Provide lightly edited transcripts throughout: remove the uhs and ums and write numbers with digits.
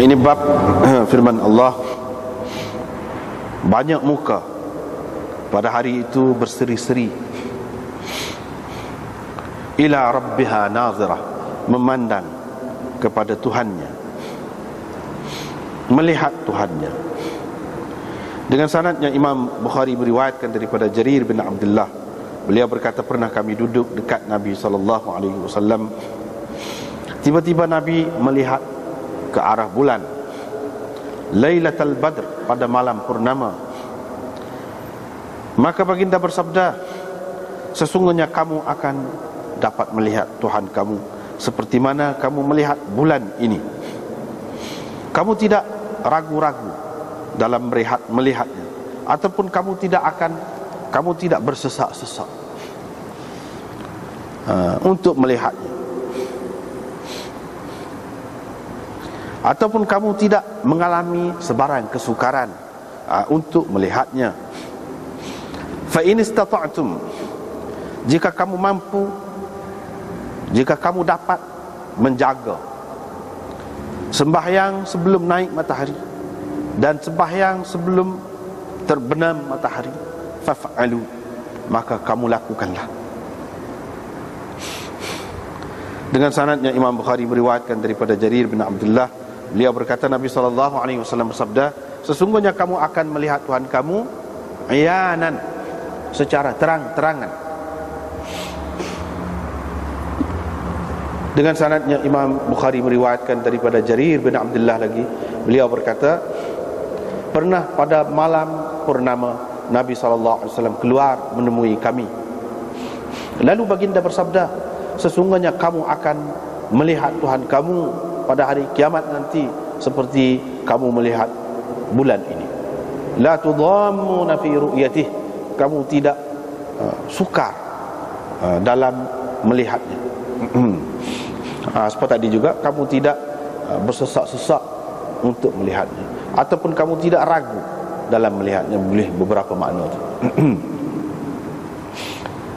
Ini bab firman Allah, banyak muka pada hari itu berseri-seri, ila rabbiha nazirah, memandang kepada Tuhannya, melihat Tuhannya. Dengan sanadnya Imam Bukhari meriwayatkan daripada Jarir bin Abdullah, beliau berkata, pernah kami duduk dekat Nabi SAW. Tiba-tiba Nabi melihat ke arah bulan Lailatul Badr, pada malam purnama. Maka baginda bersabda, sesungguhnya kamu akan dapat melihat Tuhan kamu seperti mana kamu melihat bulan ini. Kamu tidak ragu-ragu dalam melihatnya, ataupun kamu tidak bersesak-sesak untuk melihatnya, ataupun kamu tidak mengalami sebarang kesukaran untuk melihatnya. Fa in istata'tum, jika kamu mampu, jika kamu dapat menjaga sembahyang sebelum naik matahari dan sembahyang sebelum terbenam matahari, faf'alu, maka kamu lakukanlah. Dengan sanadnya Imam Bukhari meriwayatkan daripada Jarir bin Abdullah, beliau berkata, Nabi SAW bersabda, sesungguhnya kamu akan melihat Tuhan kamu ayanan, secara terang-terangan. Dengan sanadnya Imam Bukhari meriwayatkan daripada Jarir bin Abdullah lagi, beliau berkata, pernah pada malam purnama Nabi SAW keluar menemui kami. Lalu baginda bersabda, sesungguhnya kamu akan melihat Tuhan kamu pada hari kiamat nanti seperti kamu melihat bulan ini. La tudhammuna fi ru'yatih, kamu tidak sukar dalam melihatnya. Seperti tadi juga, kamu tidak bersesak-sesak untuk melihatnya, ataupun kamu tidak ragu dalam melihatnya. Boleh beberapa makna itu.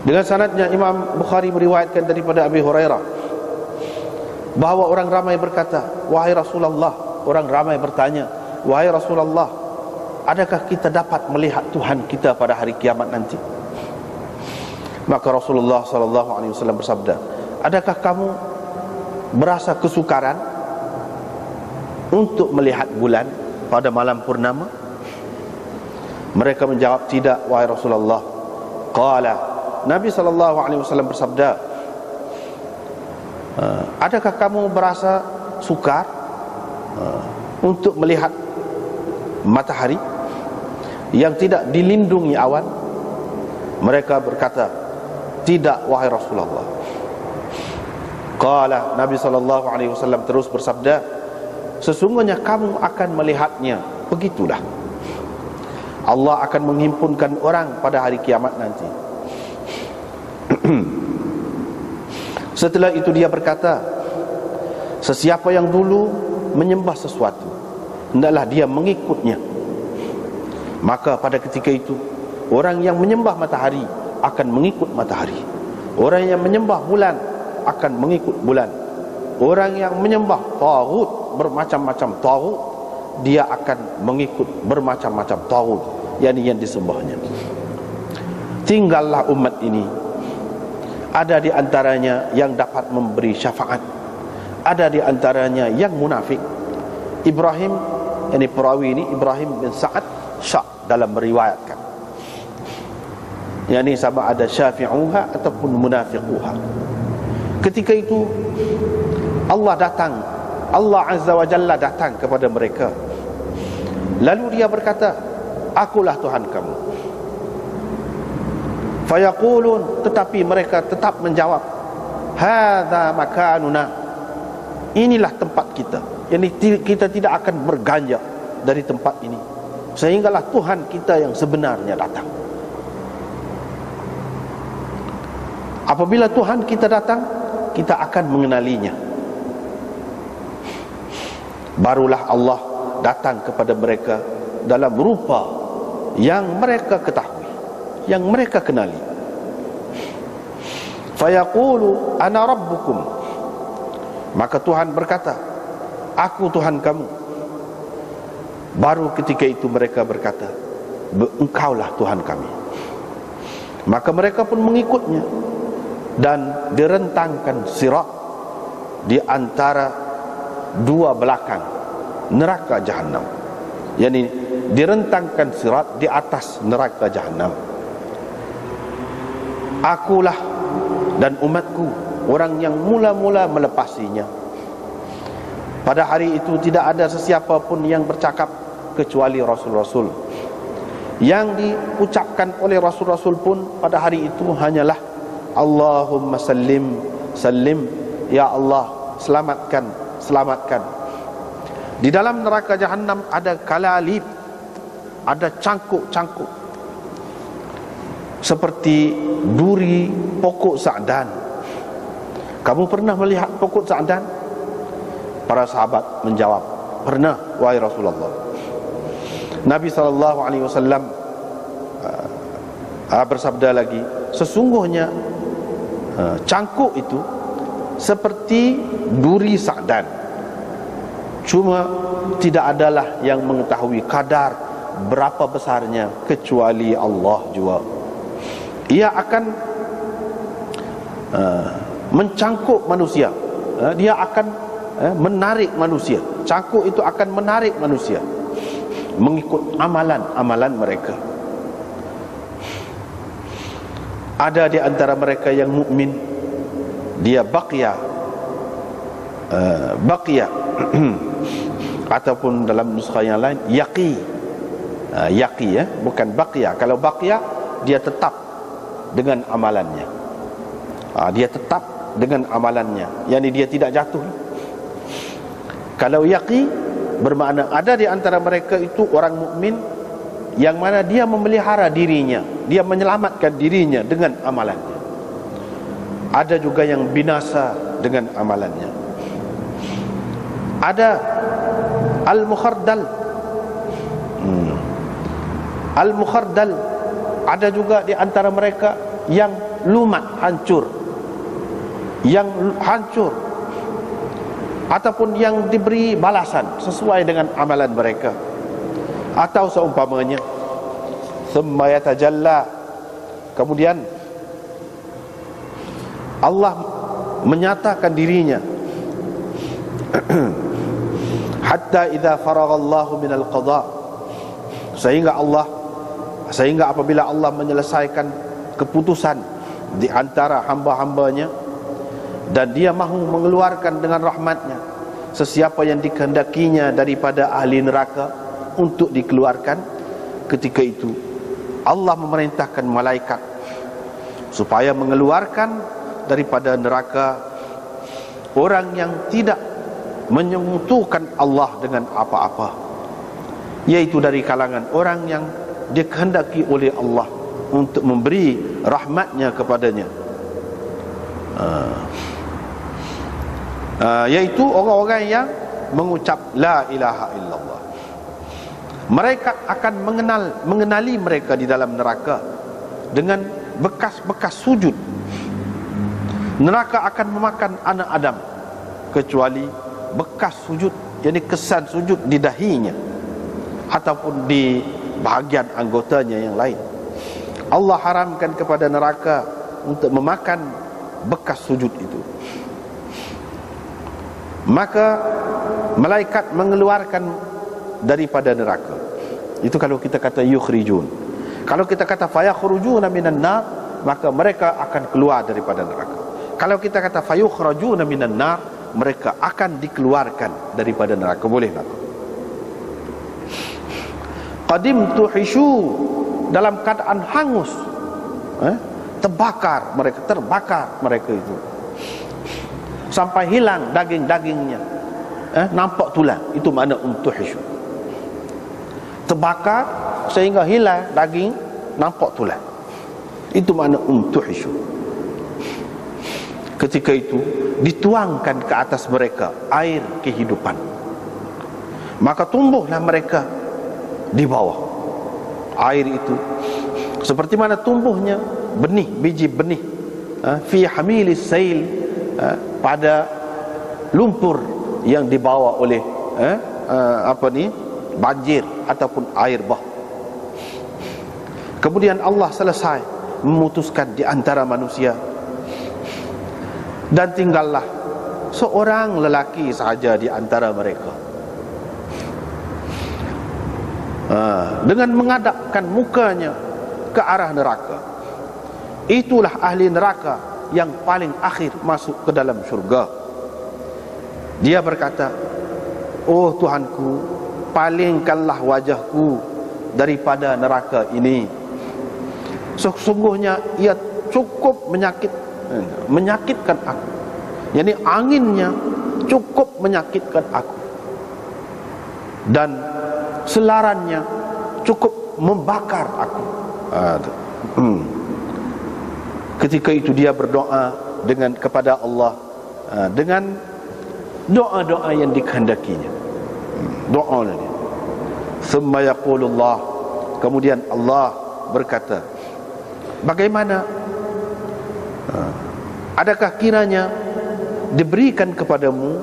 Dengan sanadnya Imam Bukhari meriwayatkan daripada Abi Hurairah bahawa orang ramai berkata, wahai Rasulullah, orang ramai bertanya, wahai Rasulullah, adakah kita dapat melihat Tuhan kita pada hari kiamat nanti? Maka Rasulullah SAW bersabda, adakah kamu berasa kesukaran untuk melihat bulan pada malam purnama? Mereka menjawab, tidak wahai Rasulullah. Qala, Nabi SAW bersabda, adakah kamu berasa sukar untuk melihat matahari yang tidak dilindungi awan? Mereka berkata, tidak wahai Rasulullah. Qala, Nabi SAW terus bersabda, sesungguhnya kamu akan melihatnya. Begitulah Allah akan menghimpunkan orang pada hari kiamat nanti. Setelah itu dia berkata, sesiapa yang dulu menyembah sesuatu, hendaklah dia mengikutnya. Maka pada ketika itu, orang yang menyembah matahari akan mengikut matahari, orang yang menyembah bulan akan mengikut bulan, orang yang menyembah taghut, bermacam-macam taghut, dia akan mengikut bermacam-macam taghut, yakni yang disembahnya. Tinggallah umat ini, ada di antaranya yang dapat memberi syafaat, ada di antaranya yang munafik. Ibrahim, ini perawi ini Ibrahim bin Sa'ad Syak dalam meriwayatkan, yakni sama ada syafi'uha ataupun munafiquha. Ketika itu Allah Azza wa Jalla datang kepada mereka, lalu dia berkata, akulah Tuhan kamu. Fayaqulun, tetapi mereka tetap menjawab, hadza makanuna, inilah tempat kita, yani kita tidak akan berganjak dari tempat ini sehinggalah Tuhan kita yang sebenarnya datang. Apabila Tuhan kita datang, kita akan mengenalinya. Barulah Allah datang kepada mereka dalam rupa yang mereka ketahui, yang mereka kenali. Fayaqulu ana rabbukum, maka Tuhan berkata, aku Tuhan kamu. Baru ketika itu mereka berkata, Engkaulah Tuhan kami. Maka mereka pun mengikutnya, dan direntangkan sirat di antara dua belakang neraka Jahannam. Yani direntangkan sirat di atas neraka Jahannam. Akulah dan umatku orang yang mula-mula melepasinya. Pada hari itu tidak ada sesiapa pun yang bercakap kecuali Rasul-Rasul. Yang diucapkan oleh Rasul-Rasul pun pada hari itu hanyalah Allahumma sallim, sallim, ya Allah, selamatkan, selamatkan. Di dalam neraka Jahannam ada kalalib, ada cangkuk-cangkuk seperti duri pokok sa'dan. Kamu pernah melihat pokok sa'dan? Para sahabat menjawab, pernah wahai Rasulullah. Nabi SAW bersabda lagi, sesungguhnya cangkuk itu seperti duri sa'dan, cuma tidak adalah yang mengetahui kadar berapa besarnya kecuali Allah jua. Ia akan mencangkuk manusia, dia akan menarik manusia. Cangkuk itu akan menarik manusia mengikut amalan-amalan mereka. Ada di antara mereka yang mukmin, dia baqiya ataupun dalam nuskha yang lain yaqi, yaqi ya, bukan baqiya. Kalau baqiya dia tetap dengan amalannya, dia tetap dengan amalannya, yakni dia tidak jatuh. Kalau yaqi bermakna ada di antara mereka itu orang mukmin yang mana dia memelihara dirinya, dia menyelamatkan dirinya dengan amalannya. Ada juga yang binasa dengan amalannya. Ada al-mukhardal, al-mukhardal. Ada juga di antara mereka yang lumat, hancur, yang hancur, ataupun yang diberi balasan sesuai dengan amalan mereka. Atau seumpamanya thumma yatajalla, kemudian Allah menyatakan dirinya hatta idza faraghallahu minal qada, sehingga apabila Allah menyelesaikan keputusan di antara hamba-hambanya dan dia mahu mengeluarkan dengan rahmatnya sesiapa yang dikehendakinya daripada ahli neraka untuk dikeluarkan, ketika itu Allah memerintahkan malaikat supaya mengeluarkan daripada neraka orang yang tidak menyentuhkan Allah dengan apa-apa, yaitu dari kalangan orang yang dikehendaki oleh Allah untuk memberi rahmatnya kepadanya, yaitu orang-orang yang mengucap la ilaha illallah. Mereka akan mengenali mereka di dalam neraka dengan bekas-bekas sujud. Neraka akan memakan anak Adam kecuali bekas sujud, yakni kesan sujud di dahinya ataupun di bahagian anggotanya yang lain. Allah haramkan kepada neraka untuk memakan bekas sujud itu. Maka malaikat mengeluarkan daripada neraka. Itu kalau kita kata yukhrijun. Kalau kita kata fayakhrujuna minan nar, maka mereka akan keluar daripada neraka. Kalau kita kata fayukhrajuna minan nar, mereka akan dikeluarkan daripada neraka. Boleh tak? Qadim tuhishu, dalam keadaan hangus, terbakar mereka itu sampai hilang daging-dagingnya, nampak tulang. Itu makna tuhishu. Terbakar sehingga hilang daging, nampak tulang. Itu makna tuhishu. Ketika itu dituangkan ke atas mereka air kehidupan, maka tumbuhlah mereka di bawah air itu, seperti mana tumbuhnya benih, biji benih fi hamilis sail, pada lumpur yang dibawa oleh banjir ataupun air bah. Kemudian Allah selesai memutuskan di antara manusia, dan tinggallah seorang lelaki sahaja di antara mereka, dengan menghadapkan mukanya ke arah neraka. Itulah ahli neraka yang paling akhir masuk ke dalam syurga. Dia berkata, "Oh Tuhanku, palingkanlah wajahku daripada neraka ini. Sesungguhnya ia cukup menyakitkan aku. Yani anginnya cukup menyakitkan aku, dan selarannya cukup membakar aku." Ketika itu dia berdoa kepada Allah dengan doa-doa yang dikehendakinya. Doa dia. Thumma yaqulullah, kemudian Allah berkata, bagaimana? Adakah kiranya diberikan kepadamu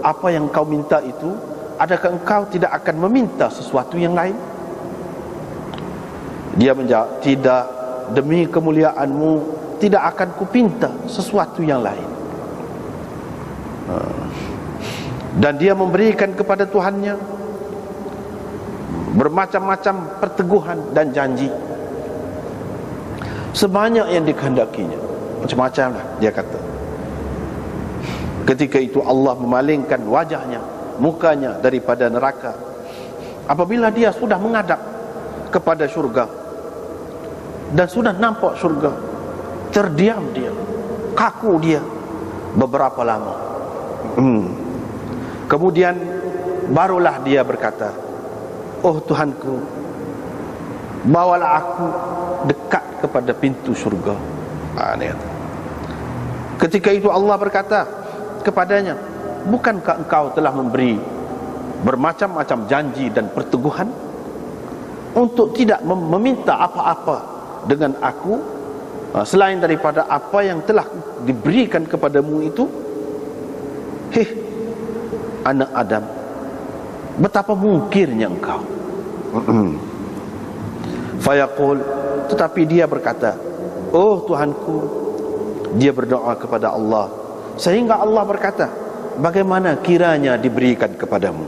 apa yang kau minta itu? Adakah engkau tidak akan meminta sesuatu yang lain? Dia menjawab, tidak, demi kemuliaanmu tidak akan kupinta sesuatu yang lain. Dan dia memberikan kepada Tuhannya bermacam-macam perteguhan dan janji, sebanyak yang dikehendakinya. Macam-macam lah dia kata. Ketika itu Allah memalingkan wajahnya, mukanya daripada neraka. Apabila dia sudah menghadap kepada syurga dan sudah nampak syurga, terdiam dia, kaku dia beberapa lama. Kemudian barulah dia berkata, "Oh Tuhanku, bawalah aku dekat kepada pintu syurga." Ketika itu Allah berkata kepadanya, "Bukankah engkau telah memberi bermacam-macam janji dan perteguhan untuk tidak meminta apa-apa dengan aku selain daripada apa yang telah diberikan kepadamu itu? Heh, anak Adam, betapa mungkirnya engkau." Fayaqul, tetapi dia berkata, "Oh Tuhanku," dia berdoa kepada Allah, sehingga Allah berkata, bagaimana kiranya diberikan kepadamu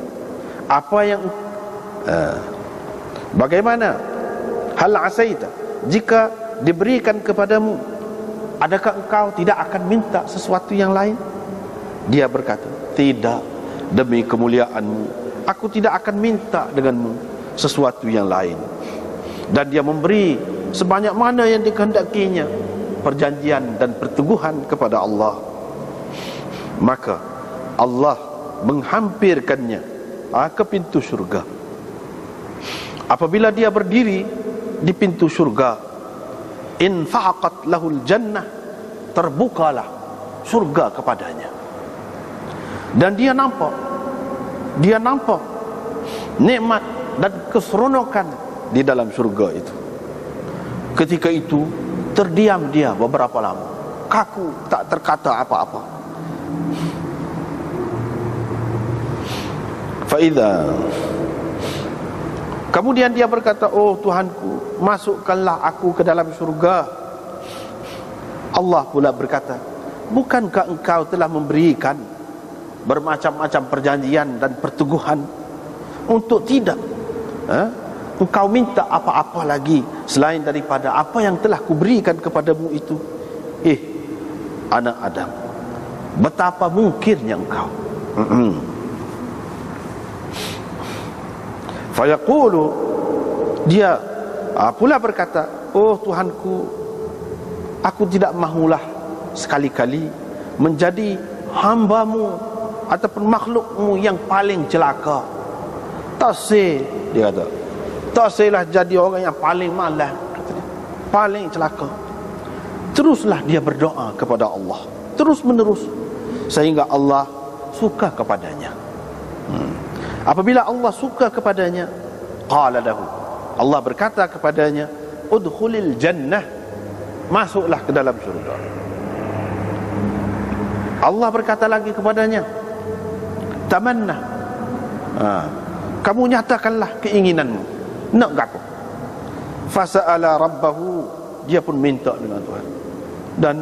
apa yang bagaimana hal asaita, jika diberikan kepadamu, adakah engkau tidak akan minta sesuatu yang lain? Dia berkata, tidak, demi kemuliaanmu aku tidak akan minta denganmu sesuatu yang lain. Dan dia memberi sebanyak mana yang dikehendakinya, perjanjian dan perteguhan kepada Allah. Maka Allah menghampirkannya ke pintu syurga. Apabila dia berdiri di pintu syurga, infaqat lahul jannah, terbukalah syurga kepadanya. Dan dia nampak nikmat dan keseronokan di dalam syurga itu. Ketika itu terdiam dia beberapa lama, kaku, tak terkata apa-apa. Faidha, kemudian dia berkata, "Oh Tuhanku, masukkanlah aku ke dalam syurga." Allah pula berkata, "Bukankah engkau telah memberikan bermacam-macam perjanjian dan perteguhan untuk tidak engkau minta apa-apa lagi selain daripada apa yang telah kuberikan kepadamu itu? Anak Adam, betapa mungkirnya engkau." Fayaqulu, dia pula berkata, "Oh Tuhanku, aku tidak mahulah sekali-kali menjadi hambamu ataupun makhlukmu yang paling celaka. Tak seh," dia kata, "tak sehlah jadi orang yang paling malas," katanya, paling celaka. Teruslah dia berdoa kepada Allah terus menerus, sehingga Allah suka kepadanya. Apabila Allah suka kepadanya, qala lahu, Allah berkata kepadanya, "Udkhulil jannah," masuklah ke dalam syurga. Allah berkata lagi kepadanya, "Tamanna," kamu nyatakanlah keinginanmu, nak gapo? Fasa'ala rabbahu, dia pun minta dengan Tuhan dan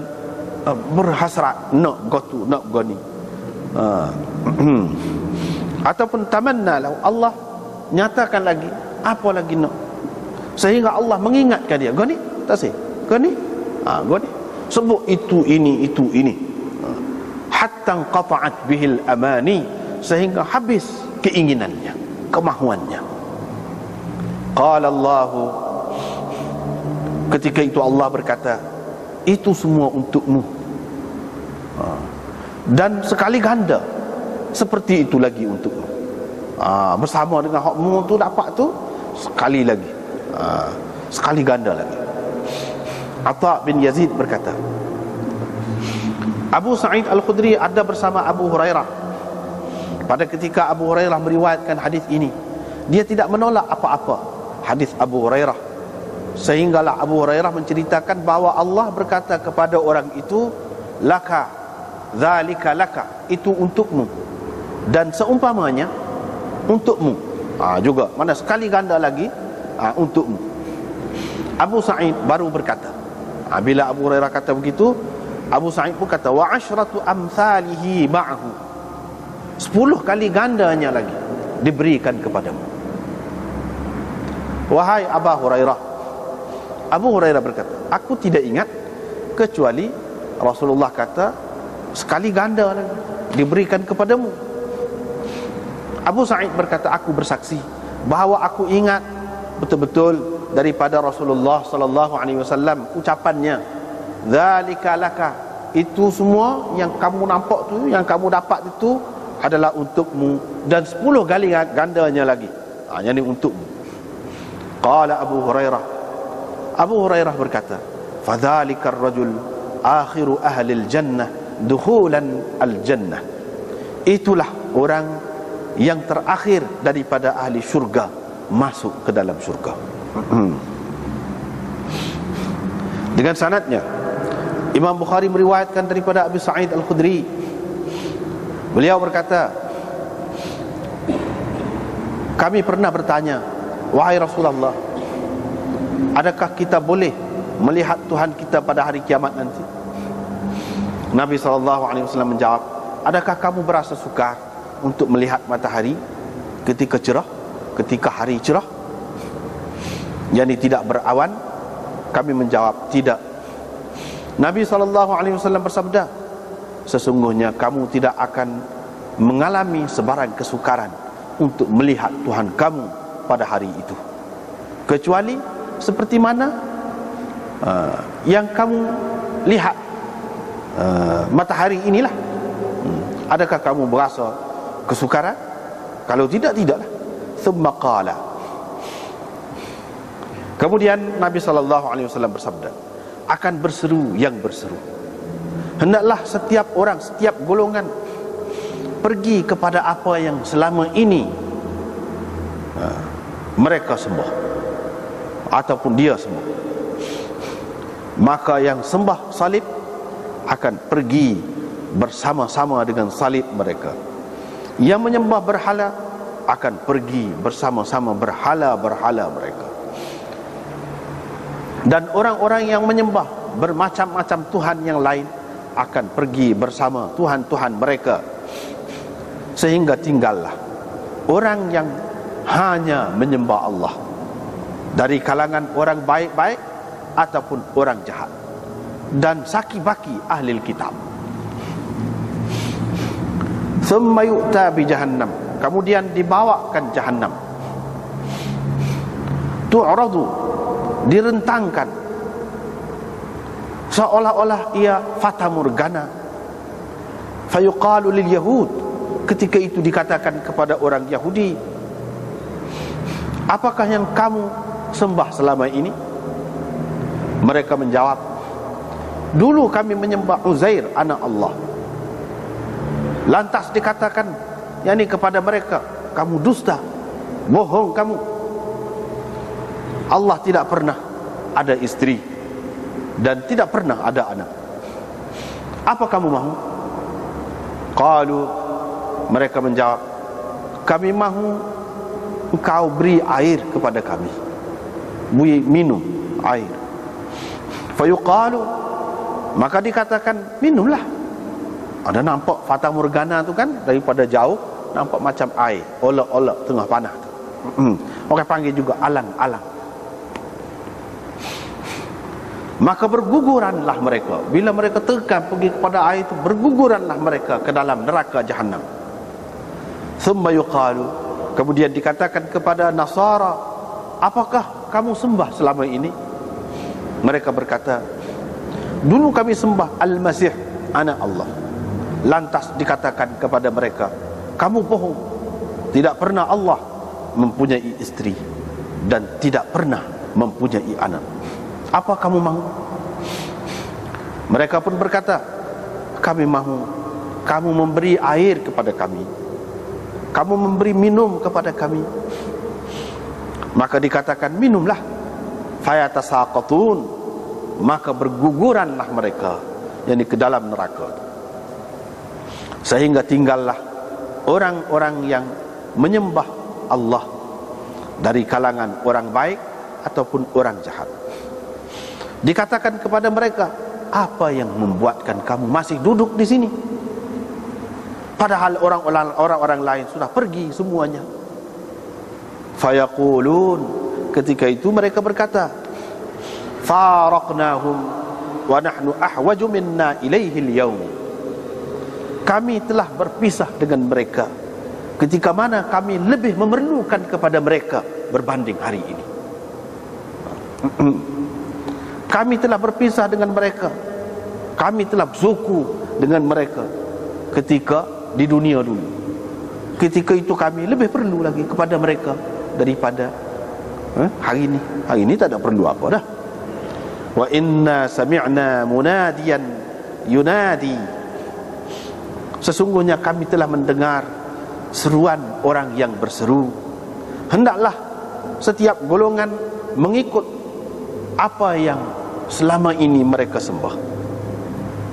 berhasrat nak gotu, nak goni. Ataupun tamanna lahu, Allah nyatakan lagi, apa lagi nak, sehingga Allah mengingatkan dia, goni tak sih, goni, goni, sebut itu ini, hatta qata'at bihil amani, sehingga habis keinginannya, kemahuannya. Qala Allahu, ketika itu Allah berkata, itu semua untukmu, dan sekali ganda seperti itu lagi untukmu. Bersama dengan hakmu tu dapat tu, sekali lagi, sekali ganda lagi. Atha bin Yazid berkata, Abu Sa'id Al-Khudri ada bersama Abu Hurairah. Pada ketika Abu Hurairah meriwayatkan hadis ini, dia tidak menolak apa-apa hadis Abu Hurairah, sehinggalah Abu Hurairah menceritakan bahawa Allah berkata kepada orang itu, laka, zalika laka, itu untukmu, dan seumpamanya untukmu, juga, mana sekali ganda lagi, untukmu. Abu Sa'id baru berkata, bila Abu Hurairah kata begitu, Abu Sa'id pun kata, wa asyratu amthalihi ma'ahu, 10 kali gandanya lagi diberikan kepadamu. Wahai Abu Hurairah, Abu Hurairah berkata, aku tidak ingat kecuali Rasulullah kata sekali ganda lagi diberikan kepadamu. Abu Sa'id berkata, aku bersaksi bahawa aku ingat betul-betul daripada Rasulullah sallallahu alaihi wasallam ucapannya, zalika laka, itu semua yang kamu nampak tu, yang kamu dapat itu adalah untukmu, dan 10 kali gandanya lagi, yang ini untukmu. Qala Abu Hurairah, Abu Hurairah berkata, fadzalikar rajul akhiru ahlil jannah dukhulan al jannah, itulah orang yang terakhir daripada ahli syurga masuk ke dalam syurga. Dengan sanadnya, Imam Bukhari meriwayatkan daripada Abu Sa'id Al-Khudri, beliau berkata, kami pernah bertanya, wahai Rasulullah, adakah kita boleh melihat Tuhan kita pada hari kiamat nanti? Nabi SAW menjawab, adakah kamu berasa sukar untuk melihat matahari ketika cerah, ketika hari cerah, yakni tidak berawan? Kami menjawab, tidak. Nabi SAW bersabda, sesungguhnya kamu tidak akan mengalami sebarang kesukaran untuk melihat Tuhan kamu pada hari itu, kecuali seperti mana yang kamu lihat matahari inilah. Adakah kamu berasa kesukaran? Kalau tidak, tidaklah. Thumma qala, kemudian Nabi SAW bersabda, akan berseru yang berseru, hendaklah setiap orang, setiap golongan pergi kepada apa yang selama ini mereka sembah ataupun dia sembah. Maka yang sembah salib akan pergi bersama-sama dengan salib mereka. Yang menyembah berhala akan pergi bersama-sama berhala-berhala mereka. Dan orang-orang yang menyembah bermacam-macam Tuhan yang lain akan pergi bersama Tuhan-Tuhan mereka, sehingga tinggallah orang yang hanya menyembah Allah dari kalangan orang baik-baik ataupun orang jahat dan saki-baki ahli kitab. Thumma yu'ta bi jahannam, kemudian dibawakan jahannam, tu'radu, direntangkan seolah-olah ia fata morgana. Fayuqalu lil yahud, ketika itu dikatakan kepada orang Yahudi, apakah yang kamu sembah selama ini? Mereka menjawab, dulu kami menyembah Uzair anak Allah. Lantas dikatakan, yakni kepada mereka, kamu dusta, bohong kamu, Allah tidak pernah ada istri dan tidak pernah ada anak. Apa kamu mahu? Qalu, mereka menjawab, kami mahu engkau beri air kepada kami, beri minum air. Fayuqalu, maka dikatakan minumlah. Ada nampak fata morgana tu kan, daripada jauh nampak macam air, olok-olok tengah panah tu. Orang panggil juga alang-alang. Maka berguguranlah mereka. Bila mereka tekan pergi kepada air itu, berguguranlah mereka ke dalam neraka Jahannam. Thumma yuqalu, kemudian dikatakan kepada Nasara, apakah kamu sembah selama ini? Mereka berkata, dulu kami sembah Al-Masih, anak Allah. Lantas dikatakan kepada mereka, kamu bohong. Tidak pernah Allah mempunyai istri dan tidak pernah mempunyai anak. Apa kamu mahu? Mereka pun berkata, kami mahu kamu memberi air kepada kami, kamu memberi minum kepada kami. Maka dikatakan, minumlah. Fayatasaqatun, maka berguguranlah mereka, yakni ke dalam neraka. Sehingga tinggallah orang-orang yang menyembah Allah dari kalangan orang baik ataupun orang jahat. Dikatakan kepada mereka, apa yang membuatkan kamu masih duduk di sini? Padahal orang-orang lain sudah pergi semuanya. Fayaqulun, ketika itu mereka berkata, faraqnahum wa nahnu ahwaju minna ilaihi al-yawm. Kami telah berpisah dengan mereka ketika mana kami lebih memerlukan kepada mereka berbanding hari ini. Kami telah berpisah dengan mereka, kami telah bersuku dengan mereka ketika di dunia dulu. Ketika itu kami lebih perlu lagi kepada mereka daripada hari ini. Hari ini tak ada perlu apa dah. Wa inna sami'na munadiyan yunadi, sesungguhnya kami telah mendengar seruan orang yang berseru, hendaklah setiap golongan mengikut apa yang selama ini mereka sembah.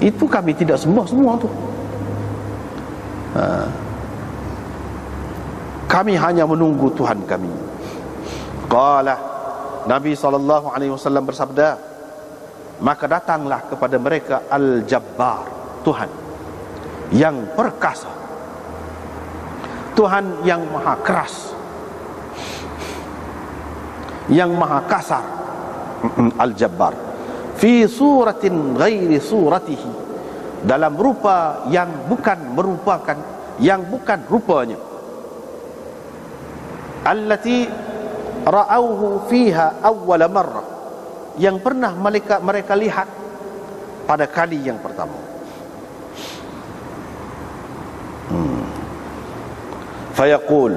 Itu kami tidak sembah semua tu. Kami hanya menunggu Tuhan kami. Qala, Nabi SAW bersabda, maka datanglah kepada mereka Al-Jabbar, Tuhan yang perkasa, Tuhan yang maha keras, yang maha kasar. Al-Jabbar fi suratin ghairi suratihi, dalam rupa yang bukan merupakan, yang bukan rupanya. Allati ra'auhu fiha awwala marrah, yang pernah mereka lihat pada kali yang pertama. Fayaqul,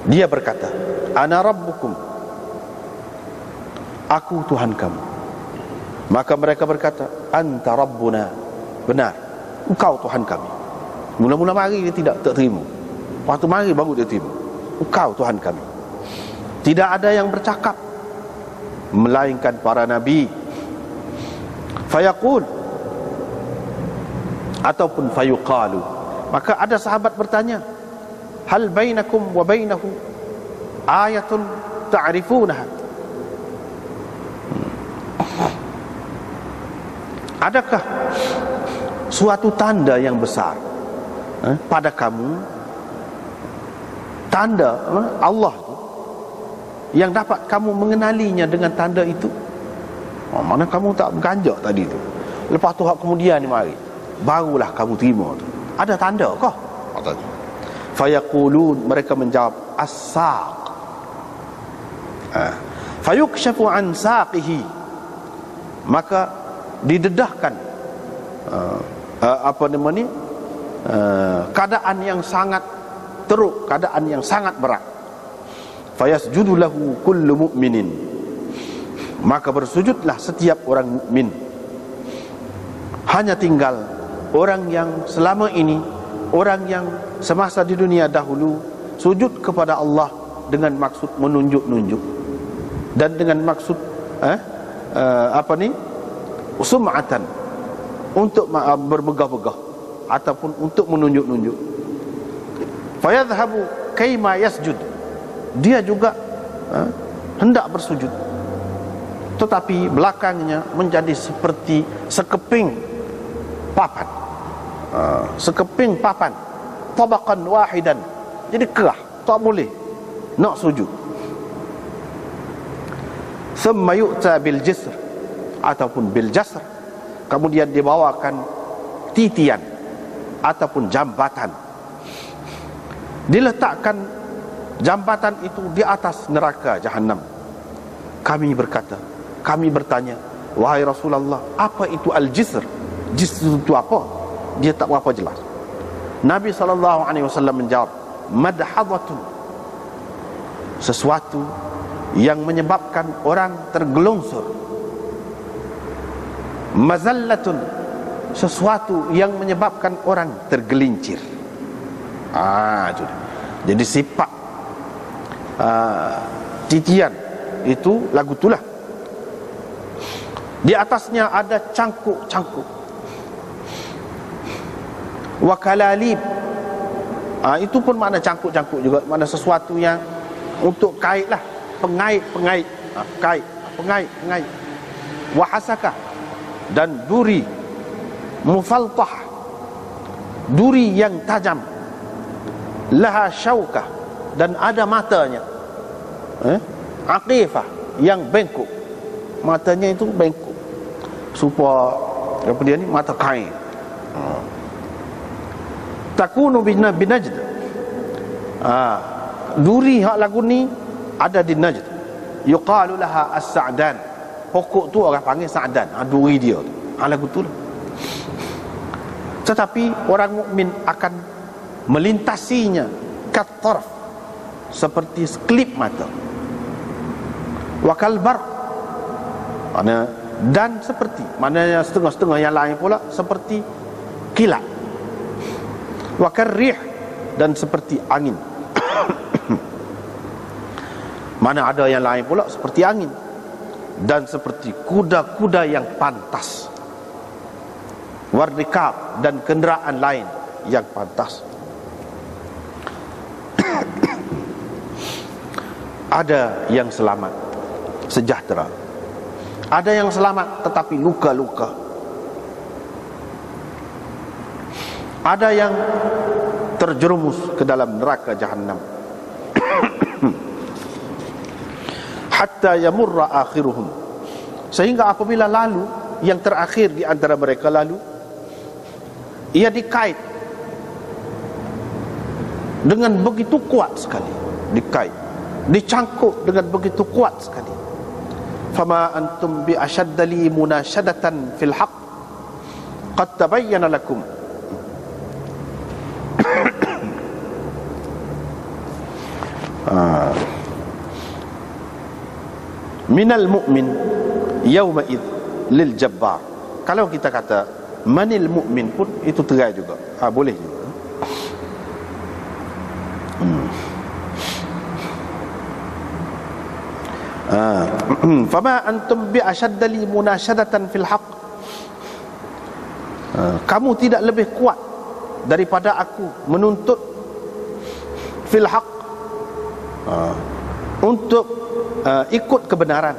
dia berkata, ana rabbukum, aku Tuhan kamu. Maka mereka berkata, anta rabbuna, benar, engkau Tuhan kami. Mula-mula mari dia tidak terima, waktu mari baru dia terima, engkau Tuhan kami. Tidak ada yang bercakap melainkan para nabi. Fayaqul, ataupun fayuqalu, maka ada sahabat bertanya, hal bainakum wa bainahu ayatun ta'rifunaha, adakah suatu tanda yang besar pada kamu, tanda Allah tu, yang dapat kamu mengenalinya dengan tanda itu? Mana kamu tak berganjak tadi tu, lepas tu kemudian ni mari barulah kamu terima tu. Ada tanda kah? Fayaqulun, mereka menjawab, as-saq. Fayukshafu an saqihi, maka didedahkan keadaan yang sangat teruk, keadaan yang sangat berat. Fayasjudu lahu kullu mu'minin, maka bersujudlah setiap orang mukmin. Hanya tinggal orang yang selama ini, orang yang semasa di dunia dahulu sujud kepada Allah dengan maksud menunjuk-nunjuk dan dengan maksud sum'atan, untuk bermegah-megah ataupun untuk menunjuk-nunjuk. Fayadhhabu kaima yasjud, dia juga hendak bersujud, tetapi belakangnya menjadi seperti sekeping papan, sekeping papan, tabaqan wahidan, jadi kerah, tak boleh nak sujud. Thumma yu'ta bil jisr ataupun bil jasr, kemudian dibawakan titian ataupun jambatan, diletakkan jambatan itu di atas neraka Jahannam. Kami berkata, kami bertanya, wahai Rasulullah, apa itu al-jisr? Jisr itu apa? Dia tak berapa jelas. Nabi SAW menjawab, madhadatun, sesuatu yang menyebabkan orang tergelongsor. Mazallatun, sesuatu yang menyebabkan orang tergelincir. Jadi sifat titian itu lagu itulah. Di atasnya ada cangkuk-cangkuk. Wa kalalib, itu pun makna cangkuk-cangkuk juga, makna sesuatu yang untuk kait lah, pengait-pengait, kait, pengait-pengait. Wa hasaka, dan duri, mufaltah, duri yang tajam. Laha syaukah, dan ada matanya, aqifah, yang bengkok, matanya itu bengkok, supaya apa dia ni, mata kain. Takunu binajd, duri hak lagu ni ada di Najd. Yuqalu laha as-sa'dan, pokok tu orang panggil sa'dan, duri dia tu, lagu tu. Tetapi orang mukmin akan melintasinya katarf, seperti sekelip mata. Wa kalbar, mana, dan seperti, maknanya setengah-setengah yang lain pula seperti kilat. Wa karrih, dan seperti angin. Mana ada yang lain pula seperti angin, dan seperti kuda-kuda yang pantas. Warrikab, dan kenderaan lain yang pantas. Ada yang selamat, sejahtera. Ada yang selamat tetapi luka-luka. Ada yang terjerumus ke dalam neraka Jahannam. Hatta yamurra akhiruhum, sehingga apabila lalu yang terakhir di antara mereka lalu, ia dikait dengan begitu kuat sekali, dikait, dicangkuk dengan begitu kuat sekali. Fama antum bi ashadda li munashadatan fil haqq qad tabayyana lakum. Minal mu'min yawma id lil jabbar. Kalau kita kata manil mu'min pun itu terai juga, boleh juga. Fama antum bi ashadda li munashadatan fil haqq, kamu tidak lebih kuat daripada aku menuntut fil haqq, untuk ikut kebenaran.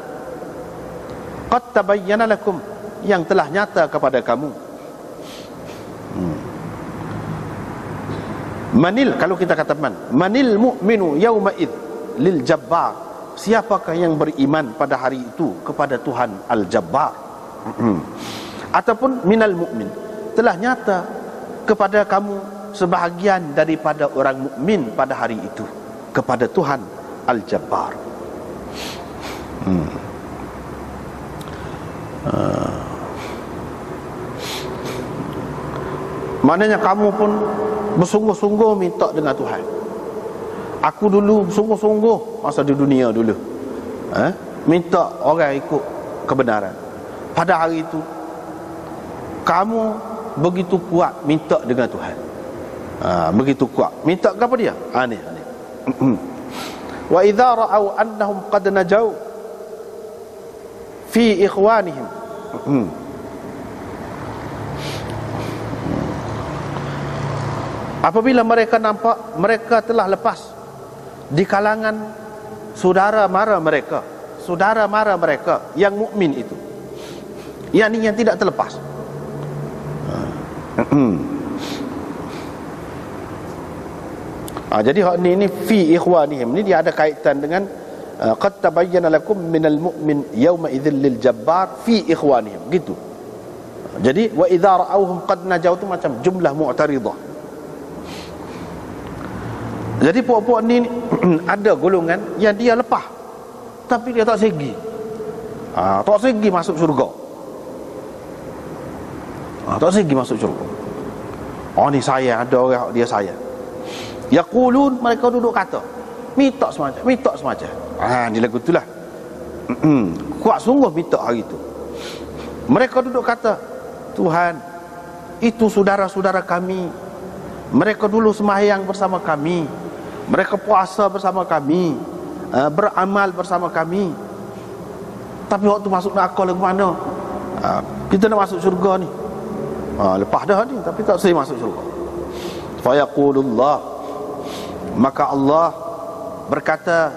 Qad tabayyana lakum, yang telah nyata kepada kamu. Manil, kalau kita kata manil mu'minu yawma id lil jabbar, siapakah yang beriman pada hari itu kepada Tuhan Al-Jabbar. Ataupun minal mu'min, telah nyata kepada kamu sebahagian daripada orang mukmin pada hari itu kepada Tuhan Al-Jabbar. Maknanya kamu pun bersungguh-sungguh minta dengan Tuhan. Aku dulu sungguh-sungguh masa di dunia dulu, minta orang ikut kebenaran. Pada hari itu kamu begitu kuat minta dengan Tuhan, begitu kuat minta kepada dia. Ni wa idza ra'au annahum qad najau fi ikhwanihim, apabila mereka nampak mereka telah lepas di kalangan saudara mara mereka yang mukmin itu, yang tidak terlepas. Jadi hak ni fi ikhwanihim ni dia ada kaitan dengan qad tabayyana lakum minal mu'min yawma idzil lil jabbar fi ikhwanihim gitu. Jadi wa idza ra'awhum qad najau tu macam jumlah mu'taridah. Jadi puak-puak ni ada golongan yang dia lepas tapi dia tak segi. Tak segi masuk syurga. Tak segi masuk syurga. Ni saya ada orang dia saya. Yaqulun, mereka duduk kata, minta semacam. Ni lagu itulah. Kuat sungguh minta hari itu. Mereka duduk kata, Tuhan, itu saudara-saudara kami. Mereka dulu sembahyang bersama kami. Mereka puasa bersama kami. Beramal bersama kami. Tapi waktu masuk neraka lagu mana? Kita nak masuk syurga ni. Lepas dah ni, tapi tak saya masuk syurga. Fayaqulullah, maka Allah berkata,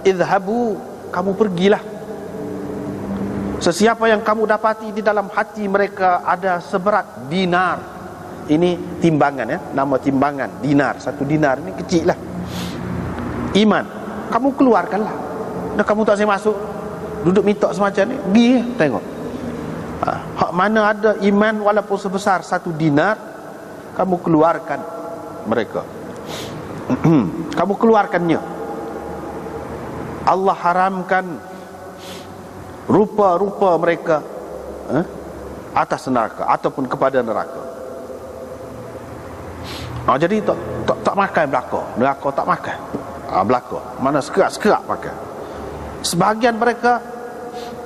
idhabu, kamu pergilah. Sesiapa yang kamu dapati di dalam hati mereka ada seberat dinar. Ini timbangan ya, nama timbangan dinar. 1 dinar ni kecil lah. Iman, kamu keluarkanlah. Dah kamu tak saya masuk, duduk minta semacam ni, pergi tengok. Hak mana ada iman walaupun sebesar 1 dinar, kamu keluarkan mereka. Kamu keluarkannya. Allah haramkan rupa-rupa mereka atas neraka ataupun kepada neraka. Jadi tak makan neraka tak makan. Belaka mana sekerak makan. Sebahagian mereka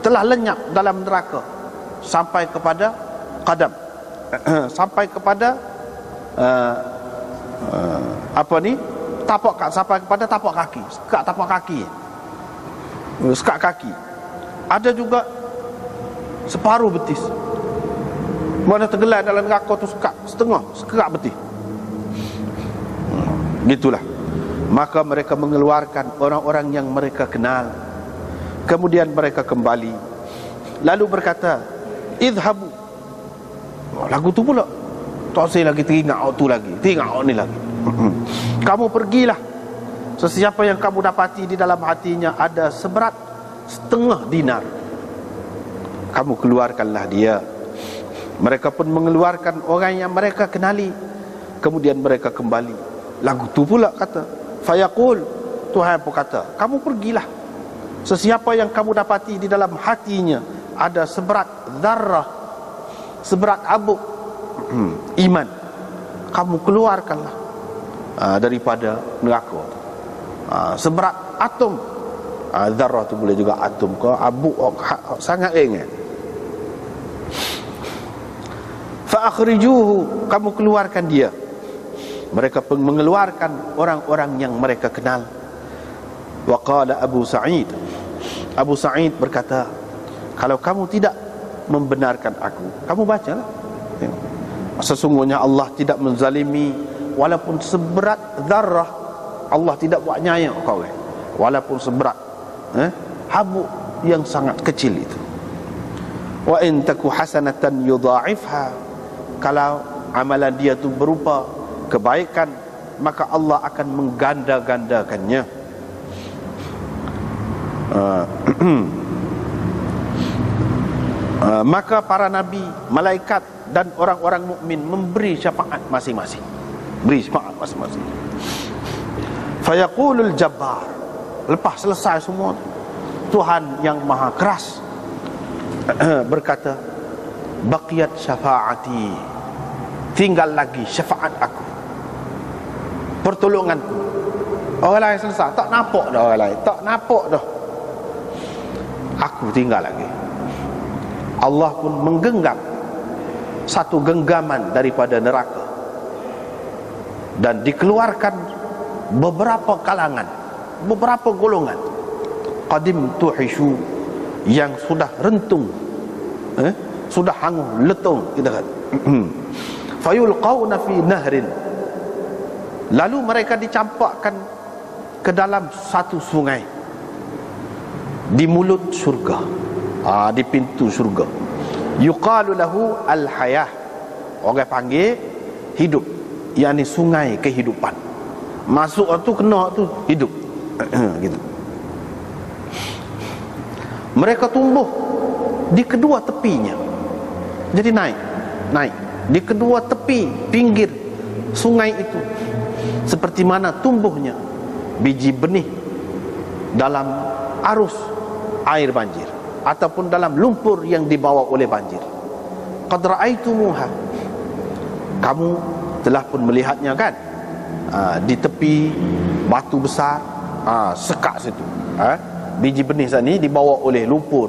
telah lenyap dalam neraka sampai kepada qadam, sampai kepada sampai kepada tapak kaki, sekak kaki. Ada juga separuh betis. Mana tenggelam dalam neraka tu sekerak betis. Gitulah. Maka mereka mengeluarkan orang-orang yang mereka kenal. Kemudian mereka kembali lalu berkata, idhabu. Lagu tu pula tak saya lagi teringat tu lagi, teringat ni lagi. Kamu pergilah. Sesiapa yang kamu dapati di dalam hatinya ada seberat setengah dinar, kamu keluarkanlah dia. Mereka pun mengeluarkan orang yang mereka kenali. Kemudian mereka kembali. Lagu tu pula kata, fayaqul, Tuhan pun kata, kamu pergilah. Sesiapa yang kamu dapati di dalam hatinya ada seberat zarrah, seberat abuk iman, kamu keluarkanlah daripada neraka. Seberat atom. Zarrah tu boleh juga atom ke abuk, sangat ringan. Fa akhrijuhu, kamu keluarkan dia. Mereka pun mengeluarkan orang-orang yang mereka kenal. Wa qala Abu Sa'id, Abu Sa'id berkata, kalau kamu tidak membenarkan aku, kamu bacalah. Sesungguhnya Allah tidak menzalimi walaupun seberat zarrah. Allah tidak buat nyayang kau walaupun seberat habuk yang sangat kecil itu. Wa in taku hasanatan yudha'ifha, kalau amalan dia tu berupa kebaikan, maka Allah akan mengganda-gandakannya. Maka para nabi, malaikat dan orang-orang mukmin memberi syafaat masing-masing. Beri syafaat masing-masing. Fayaqulul jabbar, lepas selesai semua, Tuhan yang maha keras berkata, baqiyat syafaati, tinggal lagi syafaat aku, pertolonganku. Orang lain selesai, tak nampak dah orang lain, tak nampak dah, aku tinggal lagi. Allah pun menggenggam satu genggaman daripada neraka, dan dikeluarkan beberapa kalangan, beberapa golongan. Qadim tuhishu, yang sudah rentung, sudah hangus, letung, kita kata. Fayulqauna fi nahrin, lalu mereka dicampakkan ke dalam satu sungai di mulut syurga, di pintu syurga. Yuqalu lahu al-hayah, orang panggil hidup, yakni sungai kehidupan. Masuk tu kena tu hidup. Gitu. Mereka tumbuh di kedua tepinya. Jadi naik di kedua tepi pinggir sungai itu, seperti mana tumbuhnya biji benih dalam arus air banjir ataupun dalam lumpur yang dibawa oleh banjir. Qad ra'aitumuha, kamu telah pun melihatnya kan, di tepi batu besar, sekak situ, biji benih sana dibawa oleh lumpur,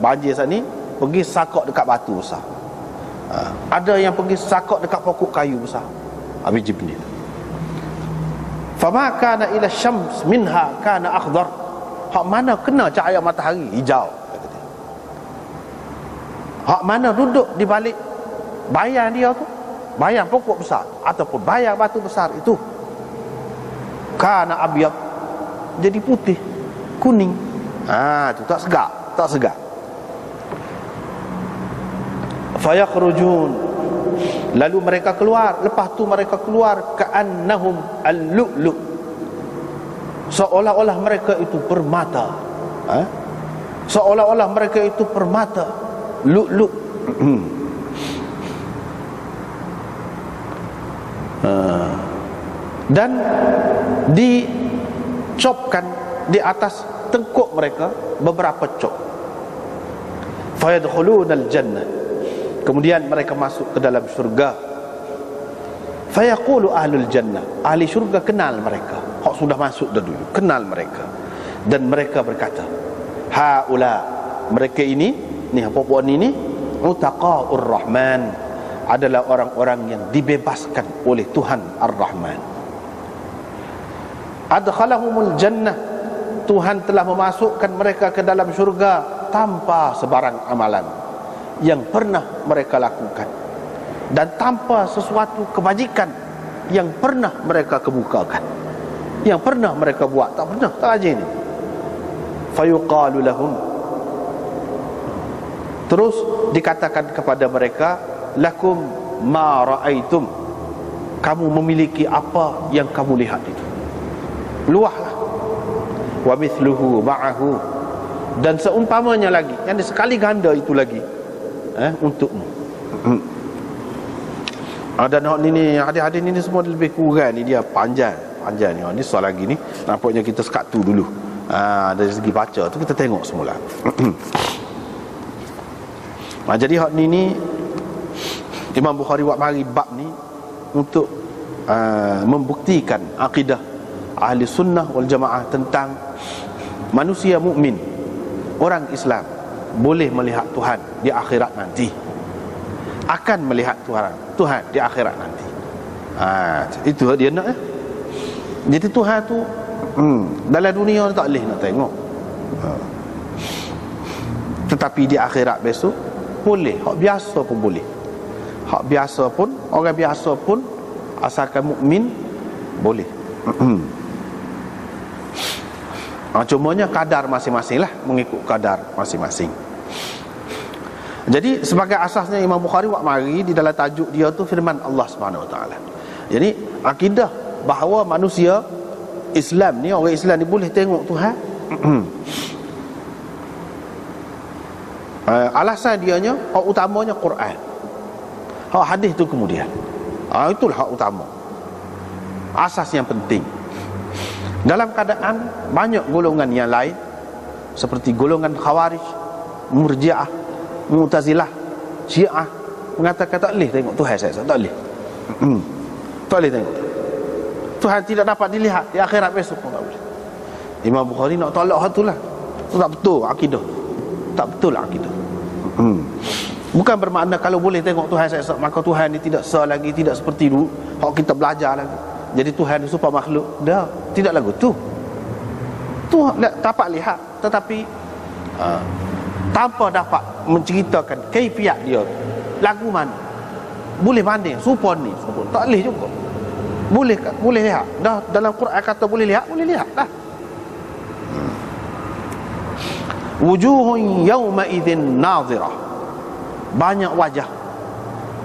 banjir sana, pergi sakak dekat batu besar. Ada yang pergi sakak dekat pokok kayu besar, biji benih. Fama kana ila syams minha kana akhdar, hak mana kena cahaya matahari hijau. Hak mana duduk di balik bayang dia tu, bayang pokok besar ataupun bayang batu besar itu, kana abyad, jadi putih, kuning. Itu tak segar. Fayakhrujun, lalu mereka keluar. Lepas tu mereka keluar ka'annahum al-lu'lu', seolah-olah mereka itu permata, seolah-olah mereka itu permata lu'lu'. Dan dicopkan di atas tengkuk mereka beberapa cop. Fayadkhulunal jannah, kemudian mereka masuk ke dalam syurga. Fayaqulu ahlul jannah, ahli syurga kenal mereka, hak sudah masuk dah dulu, kenal mereka. Dan mereka berkata, haula, mereka ini, ni apa-apa ni, utaqaur rahman, adalah orang-orang yang dibebaskan oleh Tuhan Ar-Rahman. Adkhalahumul jannah, Tuhan telah memasukkan mereka ke dalam syurga tanpa sebarang amalan yang pernah mereka lakukan dan tanpa sesuatu kebajikan yang pernah mereka kemukakan, yang pernah mereka buat. Tak pernah, tak aja ini. Fayuqalu lahum, terus dikatakan kepada mereka, lakum ma ra'aitum, kamu memiliki apa yang kamu lihat itu, luahlah. Wa mithluhu ma'ahu, dan seumpamanya lagi, yang sekali ganda itu lagi, untukmu. Dan ni hadis-hadis ni semua lebih kurang ni, dia panjang ni. Ni soal lagi ni, nampaknya kita sekat tu dulu. Dari segi baca tu kita tengok semula. Jadi hak ni Imam Bukhari buat mari bab ni untuk membuktikan akidah ahli sunnah wal jamaah tentang manusia mukmin, orang Islam boleh melihat Tuhan di akhirat nanti, akan melihat Tuhan di akhirat nanti. Itu dia nak. Jadi Tuhan tu dalam dunia tak boleh nak tengok, tetapi di akhirat besok boleh. Hak biasa pun boleh, hak biasa pun, orang biasa pun, asalkan mukmin boleh. Cumanya kadar masing-masing lah, mengikut kadar masing-masing. Jadi sebagai asasnya Imam Bukhari buat mari di dalam tajuk dia tu firman Allah Subhanahu Wa Taala. Jadi akidah bahawa manusia Islam ni, orang Islam ni boleh tengok Tuhan. Alasan dianya, hak utamanya Quran, hak hadis tu kemudian. Itulah hak utama, asas yang penting. Dalam keadaan banyak golongan yang lain, seperti golongan Khawarij, Murji'ah, Mu'tazilah, Syiah, mengatakan tak boleh tengok Tuhan. Saya tak boleh. Tak boleh tengok Tuhan, tidak dapat dilihat di akhirat besok pun tak boleh. Imam Bukhari nak tolak hal tu lah. Itu tak betul akidah, tak betul akidah. Bukan bermakna kalau boleh tengok Tuhan saya, maka Tuhan ni tidak lagi, tidak seperti dulu hak kita belajar lagi. Jadi Tuhan itu super makhluk. Dah, tidak lagu tu. Tuhan dapat lihat, tetapi tanpa dapat menceritakan kaifiat dia, lagu mana boleh banding supon ni, supon tak boleh juga. Boleh lihat. Dah dalam Quran kata boleh lihat dah. Wujuhun yawma idzin nazirah. Banyak wajah,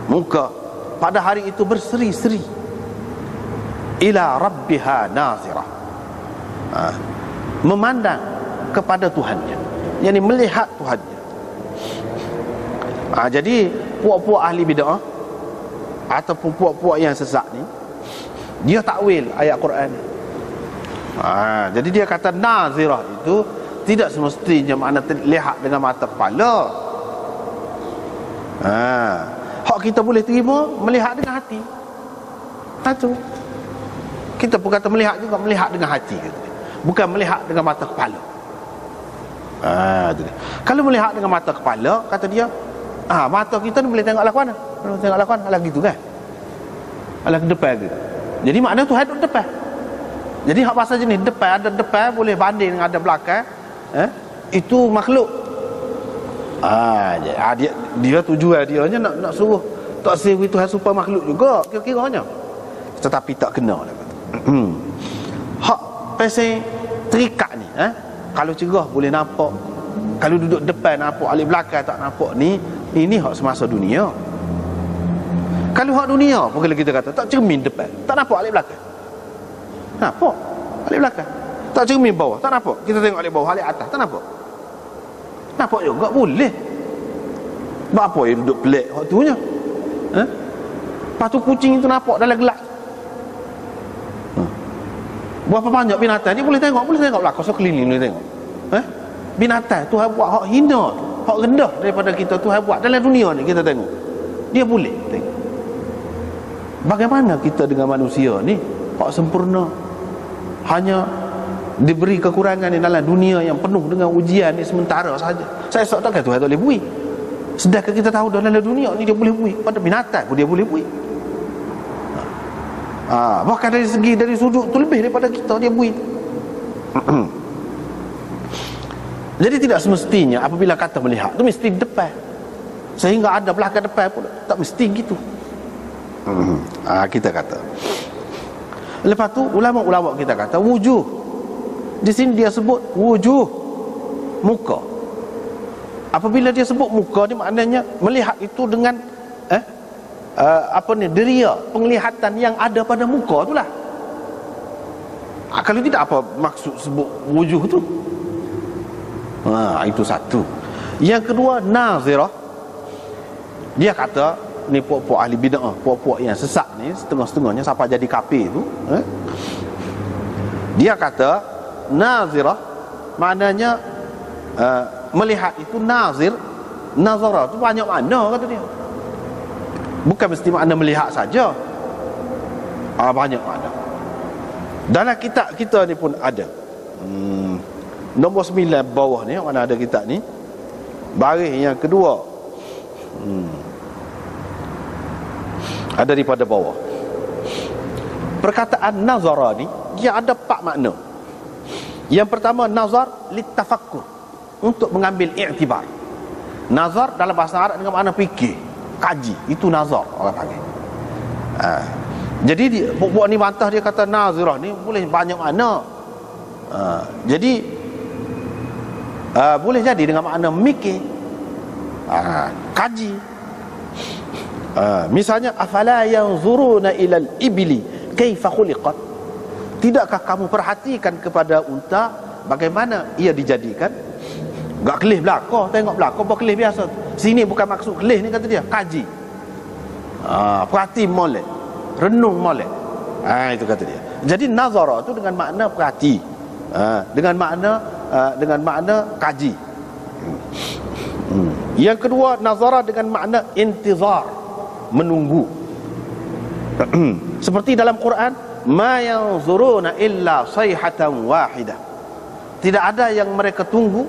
muka pada hari itu berseri-seri. Ila rabbiha nazirah. Memandang kepada Tuhannya, yakni melihat Tuhannya. Jadi puak-puak ahli bid'ah ataupun puak-puak yang sesat ni, dia takwil ayat Quran. Jadi dia kata nazirah itu tidak semestinya makna lihat dengan mata kepala. Hak kita boleh terima melihat dengan hati. Satu. Kita pun kata melihat juga, melihat dengan hati, bukan melihat dengan mata kepala. Kalau melihat dengan mata kepala, kata dia, mata kita ni boleh tengok lakuan. Kalau tengok lakuan ala gitu kan, ala ke depan gitu. Jadi makna Tuhan duduk depan. Jadi hak pasal jenis depan, ada depan boleh banding dengan ada belakang, itu makhluk. Dia tujuan dia hanya nak suruh tak siri Tuhan supaya makhluk juga kira-kiranya, tetapi tak kena lah. Hak pasal terikat ni, kalau cerah boleh nampak, kalau duduk depan nampak, alik belakang tak nampak, ini hak semasa dunia. Kalau hak dunia pun kalau kita kata tak cermin depan, tak nampak alik belakang, nampak alik belakang, tak cermin bawah, tak nampak, kita tengok alik bawah, alik atas, tak nampak juga boleh. Apa yang duduk pelik hak tu nya? Lepas tu kucing itu nampak dalam gelas. Berapa banyak binatang dia boleh tengok belakang, sekeliling boleh tengok. Binatang Tuhan buat hak hina, hak rendah daripada kita, Tuhan buat dalam dunia ni kita tengok. Dia boleh tengok. Bagaimana kita dengan manusia ni hak sempurna, hanya diberi kekurangan di dalam dunia yang penuh dengan ujian ni sementara saja. Saya esok takkan Tuhan tak boleh bui. Sedangkan kita tahu dalam dunia ni dia boleh bui, pada binatang pun dia boleh bui. Bahkan dari sudut tu lebih daripada kita dia bui. Jadi tidak semestinya apabila kata melihat tu mesti depan, sehingga ada belakang depan pun tak mesti gitu. Kita kata. Lepas tu ulama-ulama kita kata wujuh, di sini dia sebut wujuh, muka. Apabila dia sebut muka ni maknanya melihat itu dengan deria, penglihatan yang ada pada muka itulah. Kalau tidak, apa maksud sebut wujuh tu? Itu satu. Yang kedua, nazirah. Dia kata ni puak-puak ahli bid'ah, puak-puak yang sesat ni, setengah-setengahnya sampai jadi kafir tu, dia kata nazirah maknanya melihat itu nazir. Nazarah tu banyak makna kata dia. Bukan mesti makna melihat saja. Banyak makna. Dalam kitab kita ni pun ada. Nombor 9 bawah ni, mana ada kitab ni, baris yang kedua, ada daripada bawah. Perkataan nazara ni dia ada 4 makna. Yang pertama, nazar litafakkur, untuk mengambil iktibar. Nazar dalam bahasa Arab dengan makna fikir, kaji, itu nazar orang panggil. Jadi buat ni bantah, dia kata nazirah ni boleh banyak makna. Jadi boleh jadi dengan makna mikir, kaji. Misalnya, afala yanzuruna ilal ibli kaifa khuliqat. Tidakkah kamu perhatikan kepada unta bagaimana ia dijadikan? Gak kelih belakang, tengok belakang apa kelih biasa. Sini bukan maksud kelih ni, kata dia, kaji. Perhati molek, renung molek. Itu kata dia. Jadi nazara tu dengan makna perhati, dengan makna kaji. Yang kedua, nazara dengan makna intizar, menunggu. Seperti dalam Quran, ma yanzuruna illa sayhatan wahidah. Tidak ada yang mereka tunggu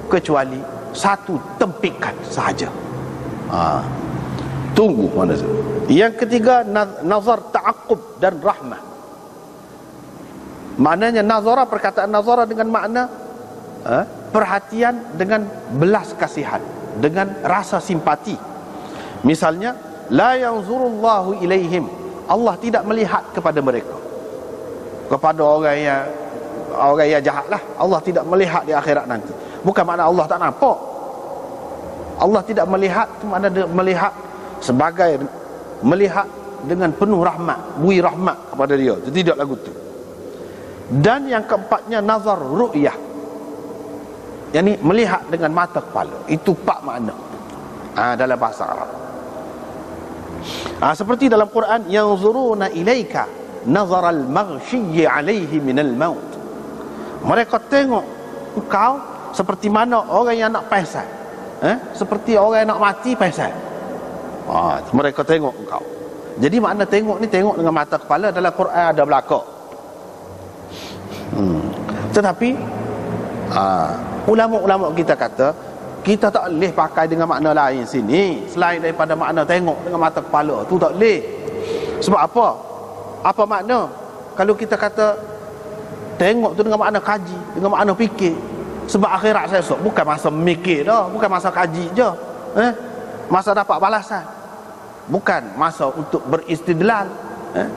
kecuali satu tempikan sahaja. Tunggu mana saja. Yang ketiga, nazar ta'aqqub dan rahmah. Maknanya nazara, perkataan nazara dengan makna perhatian dengan belas kasihan, dengan rasa simpati. Misalnya, la yanzurullahu ilaihim, Allah tidak melihat kepada mereka, kepada orang yang jahat lah. Allah tidak melihat di akhirat nanti. Bukan makna Allah tak nampak. Allah tidak melihat itu makna melihat sebagai melihat dengan penuh rahmat, bui rahmat kepada dia. Itu tidak lagu tu. Dan yang keempatnya nazar ru'yah, yakni melihat dengan mata kepala. Itu 4 makna dalam bahasa Arab. Seperti dalam Quran, yanzuruna ilaika nazaral maghsyiyyi alaihi minal maut. Mereka tengok engkau seperti mana orang yang nak paisan, seperti orang yang nak mati paisan. Mereka tengok engkau. Jadi makna tengok ni, tengok dengan mata kepala dalam Quran ada belaka. Tetapi ulama-ulama kita kata kita tak boleh pakai dengan makna lain sini selain daripada makna tengok dengan mata kepala tu, tak boleh. Sebab apa? Apa makna? Kalau kita kata tengok tu dengan makna kaji, dengan makna fikir. Sebab akhirat saya esok bukan masa mikir dah, bukan masa kaji je, masa dapat balasan, bukan masa untuk beristidlal,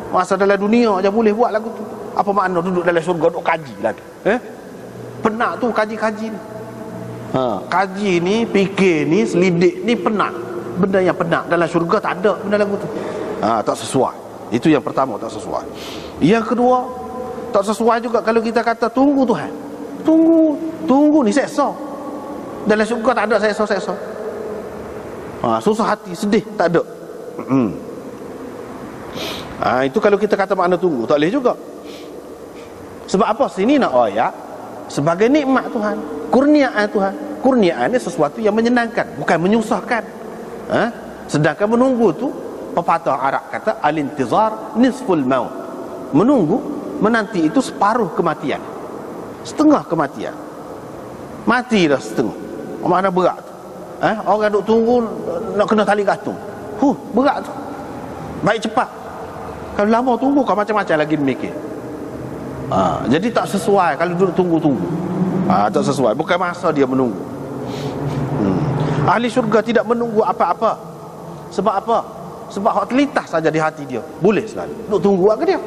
masa dalam dunia aja boleh buat lagu tu. Apa makna duduk dalam syurga duk kaji lagi? Penat tu kaji-kaji ni. Kaji ni, fikir ni, selidik ni penat. Benda yang penat dalam syurga tak ada benda lagu tu. Tak sesuai. Itu yang pertama, tak sesuai. Yang kedua, tak sesuai juga kalau kita kata tunggu Tuhan. Tunggu ni seksa. Dalam syurga tak ada seksa-seksa. Susah hati, sedih, tak ada. Itu kalau kita kata makna tunggu, tak boleh juga. Sebab apa? Sini nak ayat sebagai nikmat Tuhan, kurniaan Tuhan. Kurniaan ni sesuatu yang menyenangkan, bukan menyusahkan. Sedangkan menunggu tu, pepatah Arab kata al-intizar nisful maut. Menunggu, menanti itu separuh kematian, setengah kematian. Mati dah setengah. Mana berat tu. Orang duk tunggu nak kena tali gantung. Berat tu. Baik cepat. Kalau lama tunggu kau macam-macam lagi mikir. Jadi tak sesuai kalau duduk tunggu-tunggu. Tak sesuai, bukan masa dia menunggu. Ahli syurga tidak menunggu apa-apa. Sebab apa? Sebab hak terlintas saja di hati dia, boleh selalu duduk tunggu ke dia.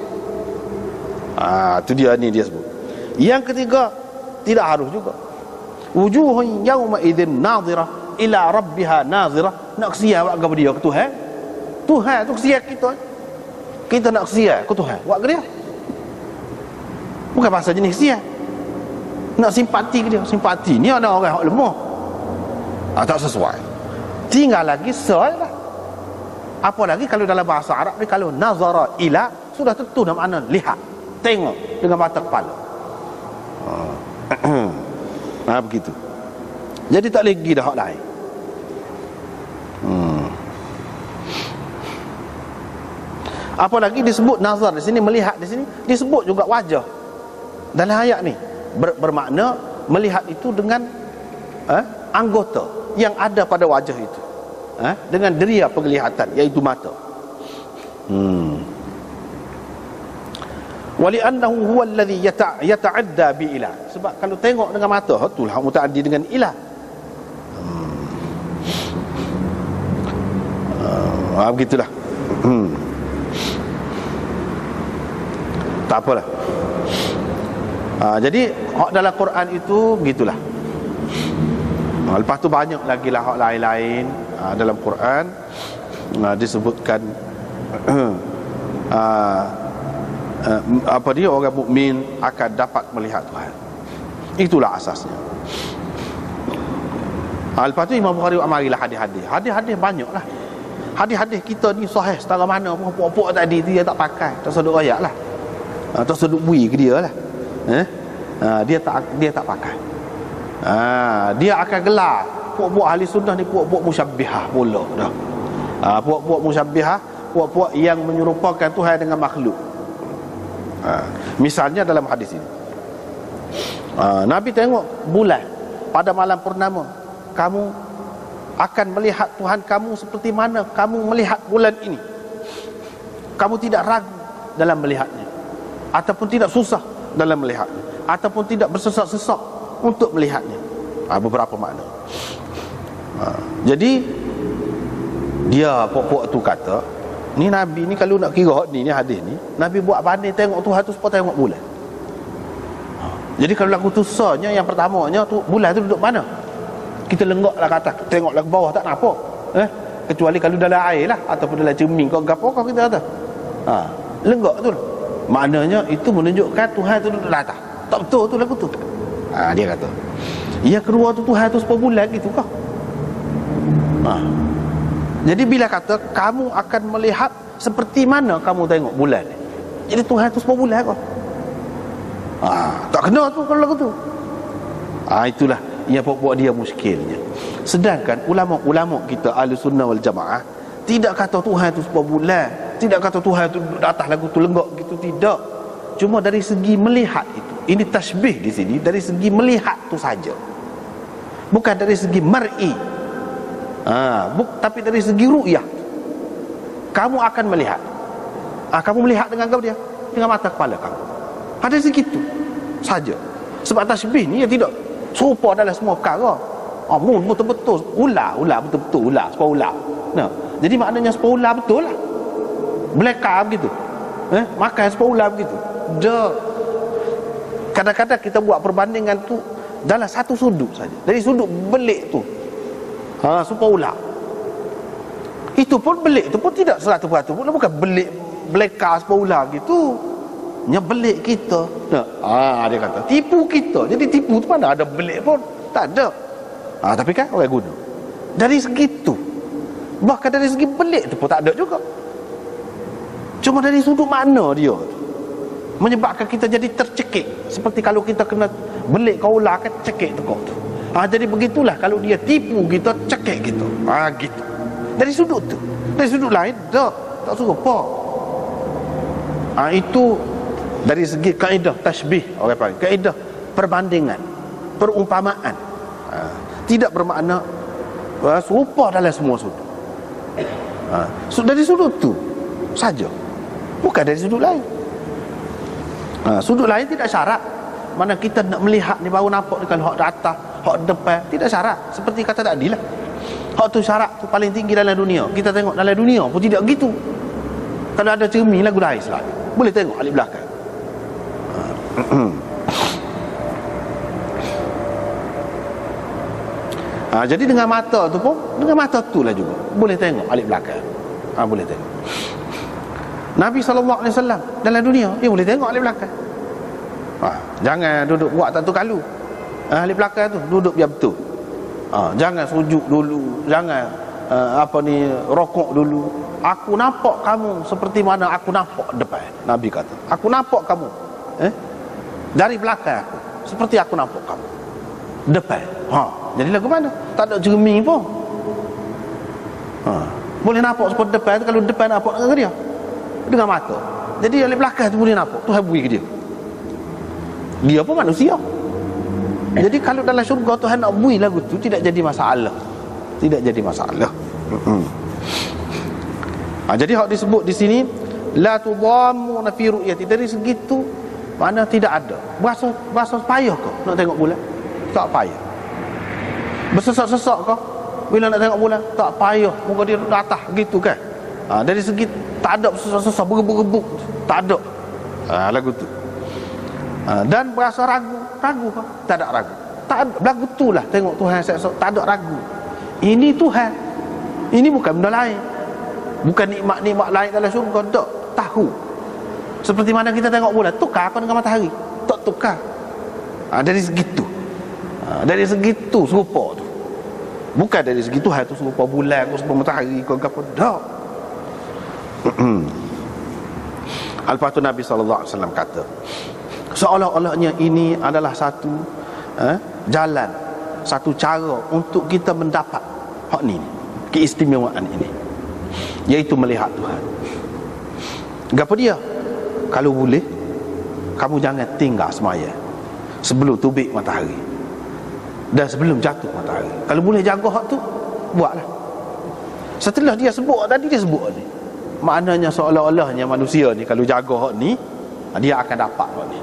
Itu dia ni dia sebut. Yang ketiga, tidak harus juga. Wujuhun yawma idzin nadhirah ila rabbiha nazirah. Nak kesian buat kepada dia ke Tuhan? Tuhan tu kesian kita. Kita nak kesian ke Tuhan buat ke dia? Bukan pasal jenis kesian. Nak simpati ke dia. Simpati ni ada orang yang lemah. Tak sesuai. Tinggal lagi soal lah. Apa lagi kalau dalam bahasa Arab ni, kalau nazara ila, sudah tentu nak makna lihat, tengok dengan mata kepala. Begitu. Jadi tak lagi dah hak lain. Apa lagi disebut nazar di sini, melihat di sini disebut juga wajah. Dalam ayat ni bermakna melihat itu dengan anggota yang ada pada wajah itu, dengan deria penglihatan, iaitu mata. Wali'annahu huwa alladhi yata'adda bi ila. Sebab kalau tengok dengan mata, itulah mutaaddi dengan ilah. Begitulah. Tak apalah. Jadi hak dalam Quran itu begitulah. Lepas tu banyak lagi lah hak lain-lain dalam Quran disebutkan apa dia, orang mukmin akan dapat melihat Tuhan. Itulah asasnya. Lepas tu Imam Bukhari amarilah hadis-hadis. Hadis-hadis banyak lah. Hadis-hadis kita ni sahih setara mana pun. Pokok tadi dia tak pakai, tak sedut ayat lah, tak sedut bui ke dia lah. Dia tak pakai. Dia akan gelar puak-puak ahli sunnah ni puak-puak musyabbihah pula dah. Puak-puak musyabbihah, puak-puak yang menyerupakan Tuhan dengan makhluk. Misalnya dalam hadis ini, Nabi tengok bulan pada malam purnama. Kamu akan melihat Tuhan kamu seperti mana kamu melihat bulan ini. Kamu tidak ragu dalam melihatnya, ataupun tidak susah dalam melihatnya, ataupun tidak bersesak-sesak untuk melihatnya. Beberapa makna. Jadi dia puak-puak tu kata Ni Nabi ni kalau nak kira ni hadis ni, Nabi buat banding tengok Tuhan tu supaya tengok bulan. Jadi kalau lagu tu sahnya, yang pertamanya tu bulan tu duduk mana? Kita lenggaklah ke atas, tengoklah ke bawah, tak nampak. Kecuali kalau dalam air lah, ataupun dalam cermin kau gapo kau kita kata. Lenggak tu lah. Maknanya itu menunjukkan Tuhan tu duduk atas. Tak betul tu lagu tu. Dia kata. Yang kedua tu Tuhan tu sepuluh bulan gitu kau. Jadi bila kata kamu akan melihat seperti mana kamu tengok bulan ni. Jadi Tuhan tu sepuluh bulan kau. Tak kena tu kalau lagu tu. Itulah yang buat dia muskilnya. Sedangkan ulama-ulama kita Ahlussunnah wal Jamaah tidak kata Tuhan tu sepuluh bulan, tidak kata Tuhan tu duduk atas lagu tu lenggak gitu, tidak. Cuma dari segi melihat itu. Ini tasbih di sini dari segi melihat tu saja. Bukan dari segi mar'i. Tapi dari segi ru'yah. Kamu akan melihat. Kamu melihat dengan apa dia? Dengan mata kepala kamu. Ada segitu saja. Sebab tasbih ni ya tidak serupa dalam semua perkara. Betul-betul ular betul-betul ular, sepuluh ular. Jadi maknanya sepuluh ular betul lah. Belaka begitu. Makan sepuluh ular begitu. Kadang-kadang kita buat perbandingan tu dalam satu sudut saja. Dari sudut belik tu. Sepuluh ular. Itu pun belik tu pun tidak 100% pun, bukan belik belaka sepuluh ular gitu. Nya belik kita. Dia kata tipu kita. Jadi tipu tu mana ada belik pun. Tak ada. Tapi kan orang guna dari segitu. Bahkan dari segi belik tu pun tak ada juga. Cuma dari sudut makna dia menyebabkan kita jadi tercekik. Seperti kalau kita kena belik kau ular kan cekik tekuk tu. Jadi begitulah kalau dia tipu kita, cekik kita. Gitu. Dari sudut tu. Dari sudut lain tak serupa. Itu dari segi kaedah tasbih, orang panggil kaedah perbandingan, perumpamaan. Tidak bermakna serupa dalam semua sudut. Dari sudut tu saja, bukan dari sudut lain. Sudut lain tidak syarat. Mana kita nak melihat ni baru nampak ni, kalau hak di atas, hak depan, tidak syarat. Seperti kata tadi lah, hak tu syarat tu paling tinggi dalam dunia. Kita tengok dalam dunia pun tidak gitu. Kalau ada cermin lagu lain selalu boleh tengok alik belakang. Jadi dengan mata tu pun, dengan mata tu lah juga boleh tengok alik belakang. Boleh tengok. Nabi SAW dalam dunia dia boleh tengok alik belakang. Jangan duduk buat tak tu kalu. Alik belakang tu duduk biar betul. Jangan sujud dulu, jangan rokok dulu. Aku nampak kamu seperti mana aku nampak depan. Nabi kata, aku nampak kamu dari belakang aku seperti aku nampak kamu depan. Jadi lagu mana? Tak ada cermin pun. Boleh nampak seperti depan. Kalau depan nampak dengan dia dengan mata. Jadi dari belakang tu boleh nampak. Tuhan beri ke dia. Dia pun manusia. Jadi kalau dalam syurga Tuhan nak beri lagu tu, tidak jadi masalah. Tidak jadi masalah. Jadi hak disebut di sini la tudhammuna fi ru'yati, dari segitu mana tidak ada. Berasa payah kau nak tengok bulan? Tak payah. Bersesak-sesak kau bila nak tengok bulan? Tak payah. Muka dia duduk atas gitu kan. Dari segi tak ada bersesak-sesak, bergebuk-gebuk, tak ada. Lagu tu. Dan berasa ragu kau? Tak ada ragu. Tak ada. Lagu tu lah tengok Tuhan tak ada ragu. Ini Tuhan. Ini bukan benda lain. Bukan nikmat-nikmat lain dalam syurga. Tak. Tahu. Seperti mana kita tengok bulan, tukar kau dengan matahari? Tak tukar. Dari segitu. Dari segitu serupa tu. Bukan dari segi Tuhan tu serupa bulan kau, serupa matahari kau, apa. Tak. Lepas tu Nabi SAW kata, seolah-olahnya ini adalah satu jalan, satu cara untuk kita mendapat hak ni, keistimewaan ini, iaitu melihat Tuhan. Gapo dia? Kalau boleh, kamu jangan tinggal semaya sebelum terbit matahari dan sebelum jatuh matahari. Kalau boleh jaga hak tu, buatlah. Setelah dia sebut tadi, dia sebut ni, maknanya seolah-olahnya manusia ni kalau jaga hak ni, dia akan dapat hak ni,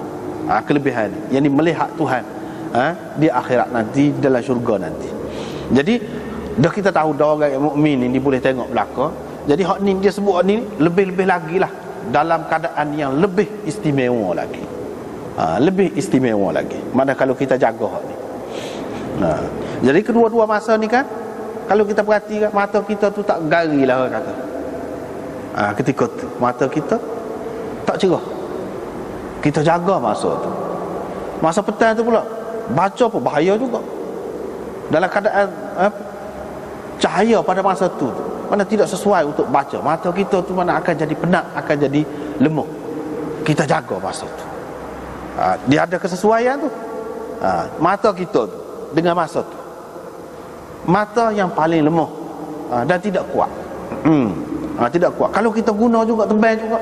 kelebihan ni, yang ni melihat Tuhan di akhirat nanti, dalam syurga nanti. Jadi dah kita tahu dah orang mukmin ni boleh tengok belakang. Jadi hak ni dia sebut ni lebih-lebih lagi lah, dalam keadaan yang lebih istimewa lagi. Lebih istimewa lagi. Mana kalau kita jaga hak ni. Jadi kedua-dua masa ni kan, kalau kita perhatikan, mata kita tu tak gari lah orang kata. Ketika tu mata kita tak cerah. Kita jaga masa tu. Masa petang tu pula baca pun bahaya juga. Dalam keadaan cahaya pada masa tu mana tidak sesuai untuk baca, mata kita tu mana akan jadi penat, akan jadi lemah. Kita jaga masa tu. Dia ada kesesuaian tu. Mata kita tu dengan masa tu, mata yang paling lemah dan tidak kuat. Tidak kuat. Kalau kita guna juga, tembang juga,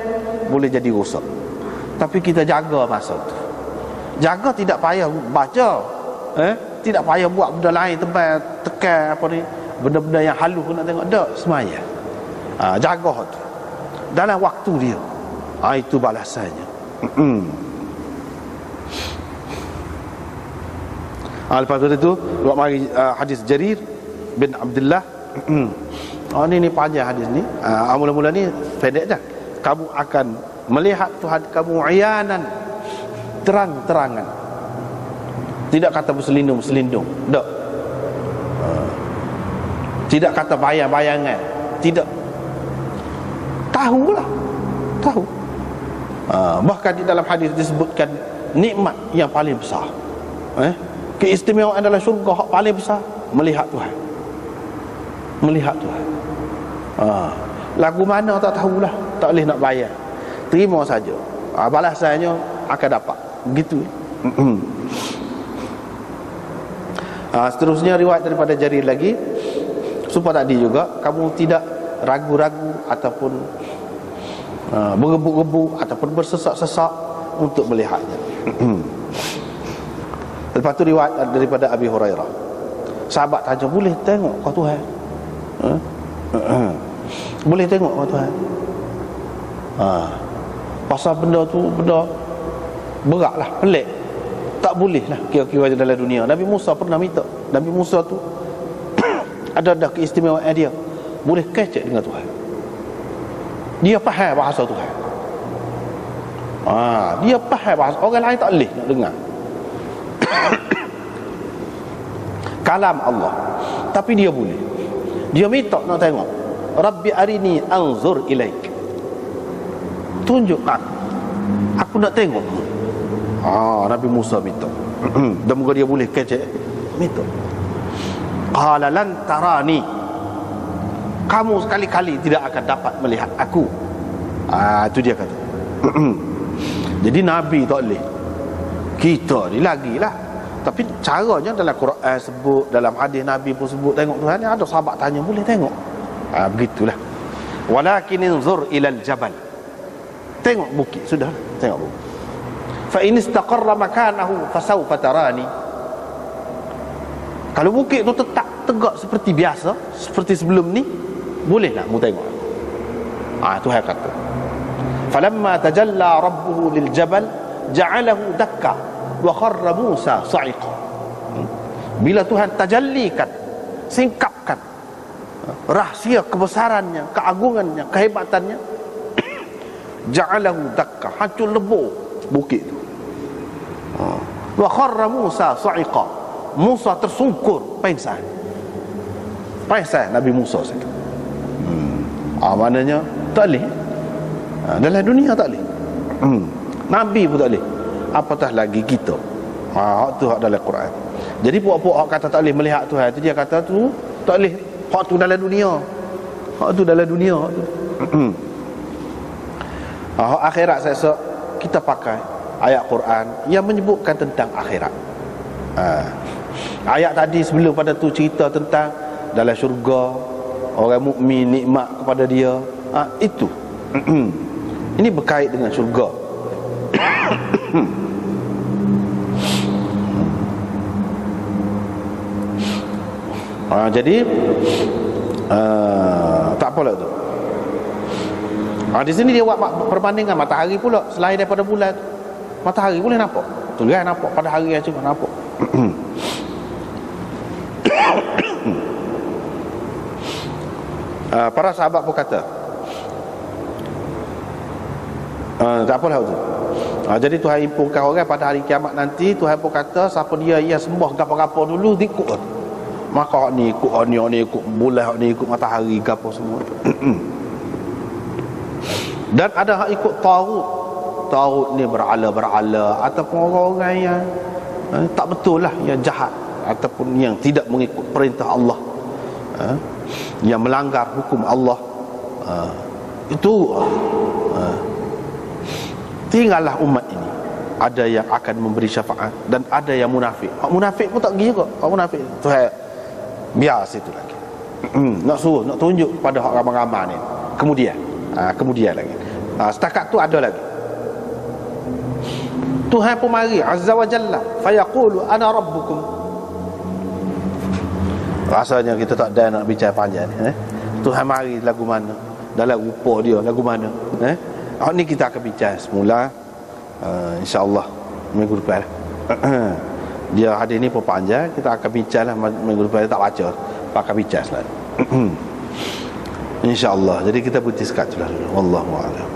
boleh jadi rosak. Tapi kita jaga masa tu. Jaga, tidak payah baca, tidak payah buat benda lain, tembang, tekan apa ni, benda-benda yang halus nak tengok. Tak, semaya. Jaga tu dalam waktu dia. Itu balasannya. Lepas itu buat mari hadis Jarir bin Abdullah. Ni panjang hadis ni. Mula-mula ni pendek dah. Kamu akan melihat Tuhan kamu ayanan, terang-terangan. Tidak kata berselindung-selindung. Tak. Tidak kata bayang-bayangan. Tidak. Tahulah. Tahu. Bahkan di dalam hadis disebutkan nikmat yang paling besar. Keistimewaan adalah syurga hak paling besar, melihat Tuhan. Melihat Tuhan. Lagu mana tak tahulah, tak boleh nak bayar. Terima saja. Balasannya akan dapat. Begitu. Seterusnya riwayat daripada Jarir lagi, supaya tadi juga kamu tidak ragu-ragu ataupun bergebu-gebu ataupun bersesak-sesak untuk melihatnya. Lepas tu riwayat daripada Abi Hurairah, sahabat tanya, boleh tengok kau Tuhan? Boleh tengok kau Tuhan? Pasal benda tu benda berat lah, pelik. Tak boleh lah kira-kira dalam dunia. Nabi Musa pernah minta. Nabi Musa tu ada keistimewaan dia, boleh kecek dengan Tuhan. Dia faham bahasa Tuhan. Dia faham bahasa, orang lain tak boleh nak dengar kalam Allah, tapi dia boleh. Dia minta nak tengok. Rabbi arini anzur ilaik, tunjuk aku nak tengok. Nabi Musa minta. Dan moga dia boleh kecek, minta. Qala lan tarani, kamu sekali-kali tidak akan dapat melihat aku. Itu dia kata. Jadi Nabi tak boleh, kita ni lagilah. Tapi caranya dalam Quran sebut, dalam hadis Nabi pun sebut tengok Tuhan. Ada sahabat tanya, boleh tengok? Begitulah. Walakin inzur ilal jabal, tengok bukit, sudah tengok bukit. Fa in istaqarra makanahu fasawfa tarani. Kalau bukit tu tetap tegak seperti biasa, seperti sebelum ni, boleh nak mu tengok. Tuhan kata, falamma tajalla rabbuhu lil jabal ja'alahu dakka wa kharra Musa sa'iqa. Bila Tuhan tajallikan, singkapkan rahsia kebesarannya, keagungannya, kehebatannya, ja'alahu dakka, hancur lebur bukit itu. Wa kharra Musa sa'iqa, Musa tersungkur pingsan. Pingsan Nabi Musa saja. Maknanya tak boleh. Dalam dunia tak boleh. Nabi pun tak boleh, apatah lagi kita. Hak tu hak dalam Quran. Jadi puak-puak hak kata tak boleh melihat Tuhan tu, dia kata tu tak boleh. Hak tu dalam dunia. Hak tu dalam dunia. Hak akhirat saya kita pakai ayat Quran yang menyebutkan tentang akhirat. Ayat tadi sebelum pada tu cerita tentang dalam syurga, orang mukmin nikmat kepada dia. Itu. Ini berkait dengan syurga. Jadi tak apalah tu. Di sini dia buat perbandingan matahari pula. Selain daripada bulan, matahari boleh nampak. Tuhan nampak pada hari aja nampak. Para sahabat pun kata, tak apalah tu. Jadi Tuhan impunkan orang pada hari kiamat nanti. Tuhan pun kata, siapa dia yang sembah gapo-gapo dulu ikut. Maka ni ikut, ni ikut bulan, ni ikut matahari, gapo semua. Dan ada hak ikut Taghut. Taghut ni berala ataupun orang-orang yang tak betul lah, yang jahat ataupun yang tidak mengikut perintah Allah, yang melanggar hukum Allah. Itu tinggallah umat ini. Ada yang akan memberi syafaat dan ada yang munafik. Hak munafik pun tak pergi juga. Hak munafik Tuhan biar situ lagi. Nak suruh, nak tunjuk pada hak ramai-ramai ni. Kemudian lagi. Setakat tu ada lagi. Tuhan pun mari azza wa jalla fa yaqulu ana rabbukum. Rasanya kita tak ada nak bicara panjang ni. Tuhan mari lagu mana? Dalam rupa dia lagu mana? Ni kita akan bincang semula, insya-Allah minggu depan. Dia hadis ni pun panjang, kita akan bincang lah minggu depan. Tak baca, akan bincang selalu. Insya-Allah. Jadi kita berhenti sekat dulu. Wallahu a'lam.